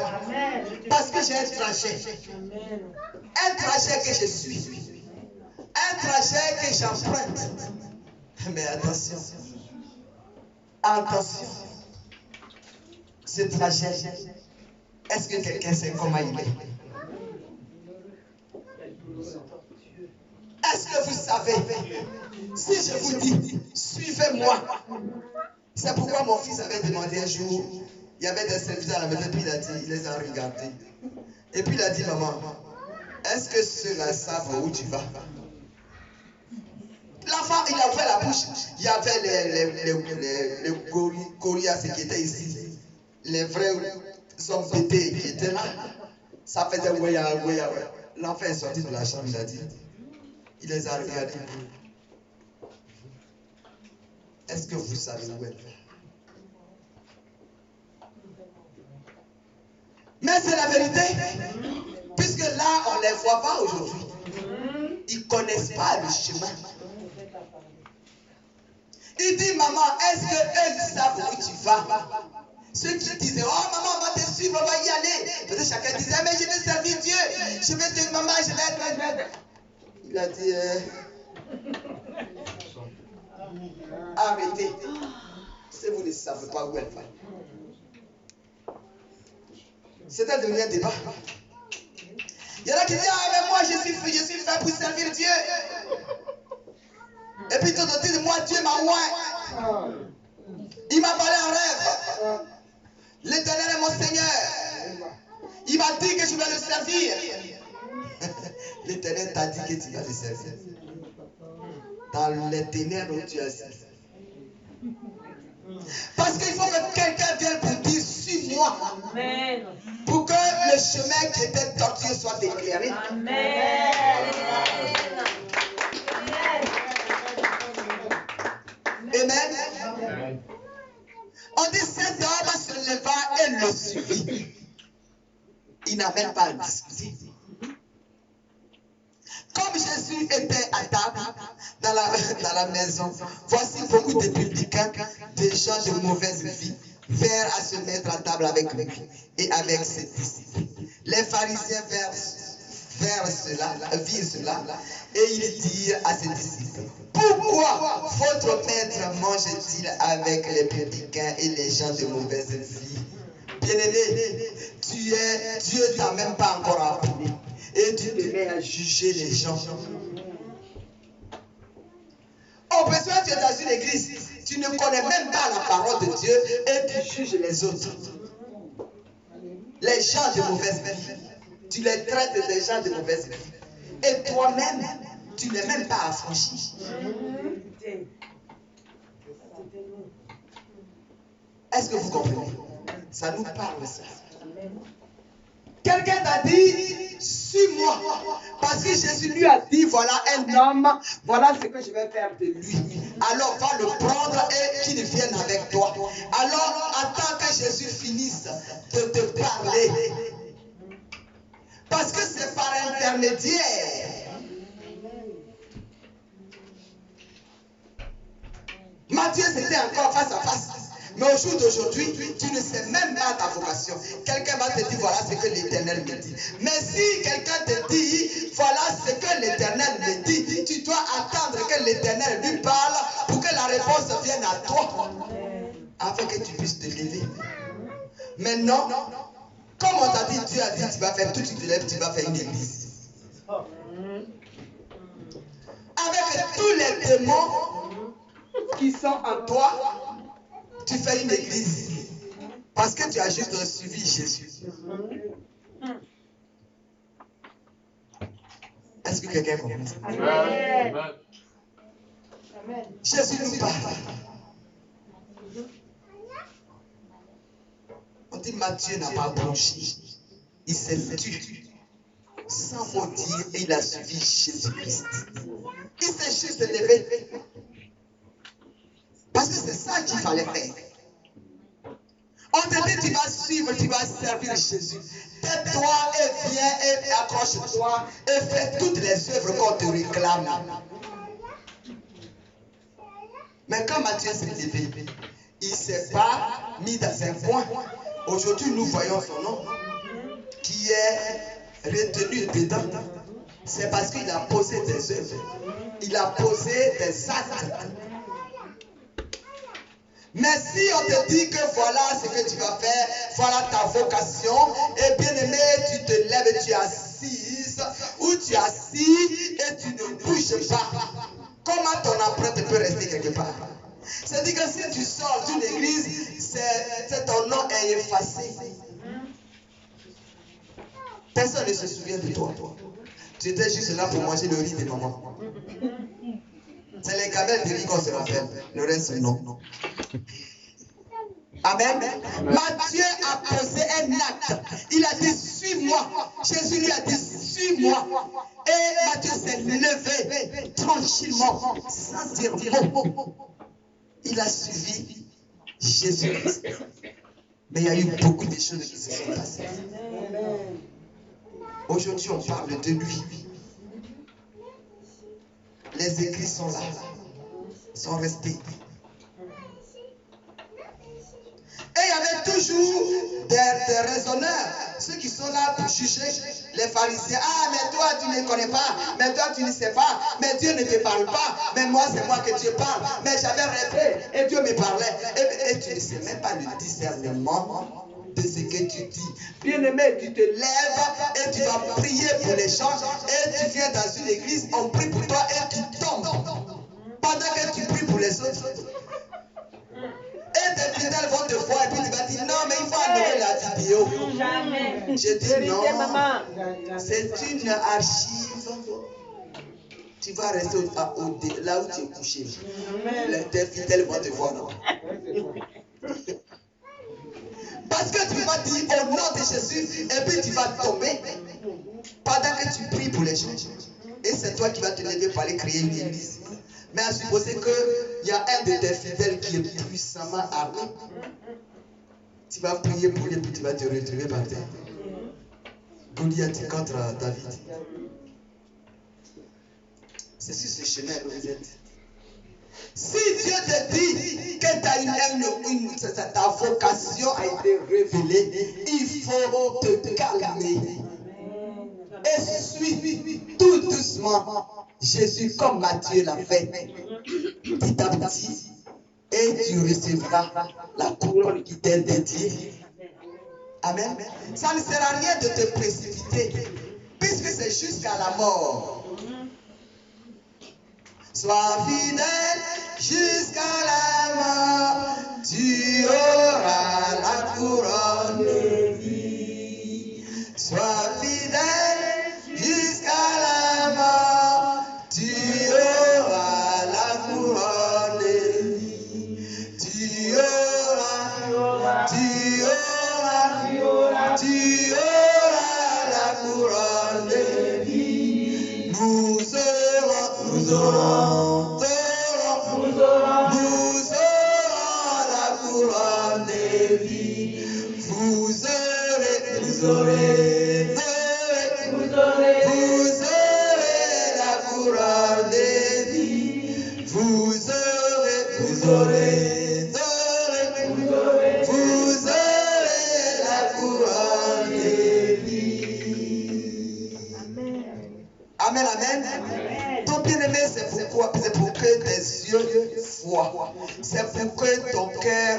Parce que j'ai un trajet. Un trajet que je suis. Un trajet que j'emprunte. Mais attention. Attention. Ce trajet, est-ce que quelqu'un sait comment il est? Est-ce que vous savez? Si je vous dis, suivez-moi. C'est pourquoi mon fils avait demandé un jour, il y avait des serviteurs à la maison, puis il a dit, il les a regardés. Et puis il a dit, maman, est-ce que ceux-là savent où tu vas? L'enfant, il a ouvert la bouche. Il y avait les Goliaths qui étaient ici. Les vrais hommes pétés qui étaient là. Ça faisait ouaya. L'enfant est sorti de la chambre, il a dit. Il les a regardés. Est-ce que vous savez où elle va? Mais c'est la vérité. Puisque là, on ne les voit pas aujourd'hui. Ils ne connaissent pas le chemin. Il dit, maman, est-ce qu'eux savent où tu vas? Ceux qui disaient, oh maman, on va te suivre, on va y aller. Peut-être chacun disait, mais je vais servir Dieu. Je vais te, maman, je vais être. Il a dit, arrêtez. Si vous ne savez pas où elle va. C'était devenu un débat. Il y en a qui disent, ah mais moi je suis fait pour servir Dieu. Et puis tout le temps, moi Dieu m'a oint. Il m'a parlé en rêve. L'Éternel est mon Seigneur. Il m'a dit que je vais le servir. L'Éternel t'a dit que tu vas le servir. Dans les ténèbres où tu es assis. Parce qu'il faut que quelqu'un vienne pour dire, suis-moi. Amen. Pour que le chemin qui était tortueux soit éclairé. Amen. Amen. On dit cet homme se leva et le suivit. Il n'a même pas discuté. Comme Jésus était à table dans la maison, voici beaucoup de publicains, des gens de mauvaise vie, vinrent à se mettre à table avec lui et avec ses disciples. Les pharisiens virent cela et ils dirent à ses disciples, pourquoi votre maître mange-t-il avec les publicains et les gens de mauvaise vie? Bien-aimé, Dieu t'a même pas encore appelé. Et tu te mets à juger les gens. Au besoin, tu es dans une église, tu ne connais même pas la parole de Dieu et tu juges les autres. Les gens de mauvaise vie, tu les traites des gens de mauvaise vie. Et toi-même, tu n'es même pas affranchi. Est-ce que vous comprenez? Ça nous parle, ça. Quelqu'un t'a dit, suis-moi. Parce que Jésus lui a dit, voilà un homme, voilà ce que je vais faire de lui. Alors va le prendre et qu'il vienne avec toi. Alors attends que Jésus finisse de te parler. Parce que c'est par intermédiaire. Matthieu, c'était encore face à face. Mais au jour d'aujourd'hui, tu ne sais même pas ta vocation. Quelqu'un va te dire, voilà ce que l'Éternel me dit. Mais si quelqu'un te dit, voilà ce que l'Éternel me dit, tu dois attendre que l'Éternel lui parle pour que la réponse vienne à toi. Afin que tu puisses te lever. Mais non, comme on t'a dit, Dieu a dit, tu vas faire tout, tu te lèves, tu vas faire une église. Avec tous les démons qui sont en toi, tu fais une église parce que tu as juste suivi Jésus. Est-ce que quelqu'un comprend ça? Amen. Jésus nous parle. On dit Matthieu n'a pas bronché. Il s'est tué sans mot dire et il a suivi Jésus-Christ. Il s'est juste levé. Parce que c'est ça qu'il fallait faire. On te dit, tu vas suivre, tu vas servir Jésus. Tais-toi et viens et accroche-toi et fais toutes les œuvres qu'on te réclame. Mais quand Matthieu s'est levé, il ne s'est pas mis dans un coin. Aujourd'hui, nous voyons son nom qui est retenu dedans. C'est parce qu'il a posé des œuvres. Il a posé des actes. Mais si on te dit que voilà ce que tu vas faire, voilà ta vocation, et bien aimé, tu te lèves et tu es assise, ou tu es assis et tu ne bouges pas, comment ton empreinte peut rester quelque part? C'est-à-dire que si tu sors d'une église, ton nom est effacé. Personne ne se souvient de toi. Tu étais juste là pour manger le riz de maman. C'est les gamelles de riz qu'on se rappelle. Le reste, non. Amen. Matthieu a posé un acte. Il a dit, suis-moi. Jésus lui a dit, suis-moi. Et Matthieu s'est levé tranquillement, sans dire mot. Il a suivi Jésus-Christ. Mais il y a eu beaucoup de choses qui se sont passées. Aujourd'hui, on parle de lui. Les écrits sont là, sont restés. Et il y avait toujours des raisonneurs, ceux qui sont là pour juger les pharisiens. Ah, mais toi, tu ne connais pas, mais toi, tu ne sais pas, mais Dieu ne te parle pas, mais moi, c'est moi que Dieu parle, mais j'avais rêvé et Dieu me parlait. Et tu ne sais même pas le discernement de ce que tu dis. Bien-aimé, tu te lèves et tu vas prier pour les gens et tu viens dans une église, on prie pour toi et tu tombes. Pendant que tu pries pour les autres. Et tes fidèles vont te voir et puis tu vas dire non, mais il faut enlever la vidéo. Jamais. Je dis non, c'est une archive. Tu vas rester là où tu es couché. Tes fidèles vont te voir. Parce que tu vas dire au nom de Jésus et puis tu vas tomber pendant que tu pries pour les gens. Et c'est toi qui vas te lever pour aller créer une église. Mais à supposer qu'il y a un de tes fidèles qui est puissamment armé, tu vas prier pour lui et puis tu vas te retrouver par terre. Goliath contre David. C'est sur ce chemin que vous êtes. Si Dieu te dit que ta vocation a été révélée, il faut te calmer. Et suis tout doucement Jésus comme Matthieu l'a fait, petit à petit, et tu recevras la couronne qui t'est dédiée. Amen. Ça ne sert à rien de te précipiter, puisque c'est jusqu'à la mort. Sois fidèle jusqu'à la mort, tu auras la couronne de vie. Sois fidèle jusqu'à la mort, tu auras la couronne de vie. Tu auras la couronne de vie. Nous aurons la couronne de vie. Vous aurez la couronne de vie. Vous aurez la couronne de vie. Amen, amen. Ton bien-aimé, c'est pour que tes yeux voient. C'est pour que ton cœur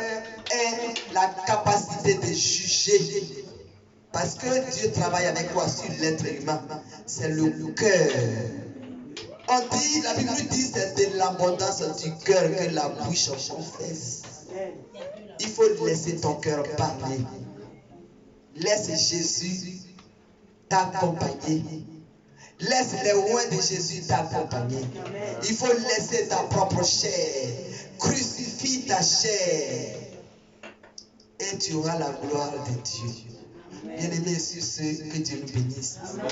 ait la capacité de juger. Parce que Dieu travaille avec toi sur l'être humain. C'est le cœur. On dit, la Bible dit, c'est de l'abondance du cœur que la bouche confesse. Il faut laisser ton cœur parler. Laisse Jésus t'accompagner. Laisse les oins de Jésus t'accompagner. Il faut laisser ta propre chair. Crucifie ta chair. Et tu auras la gloire de Dieu. Bien-aimé, sur ce, que Dieu nous bénisse. Amen.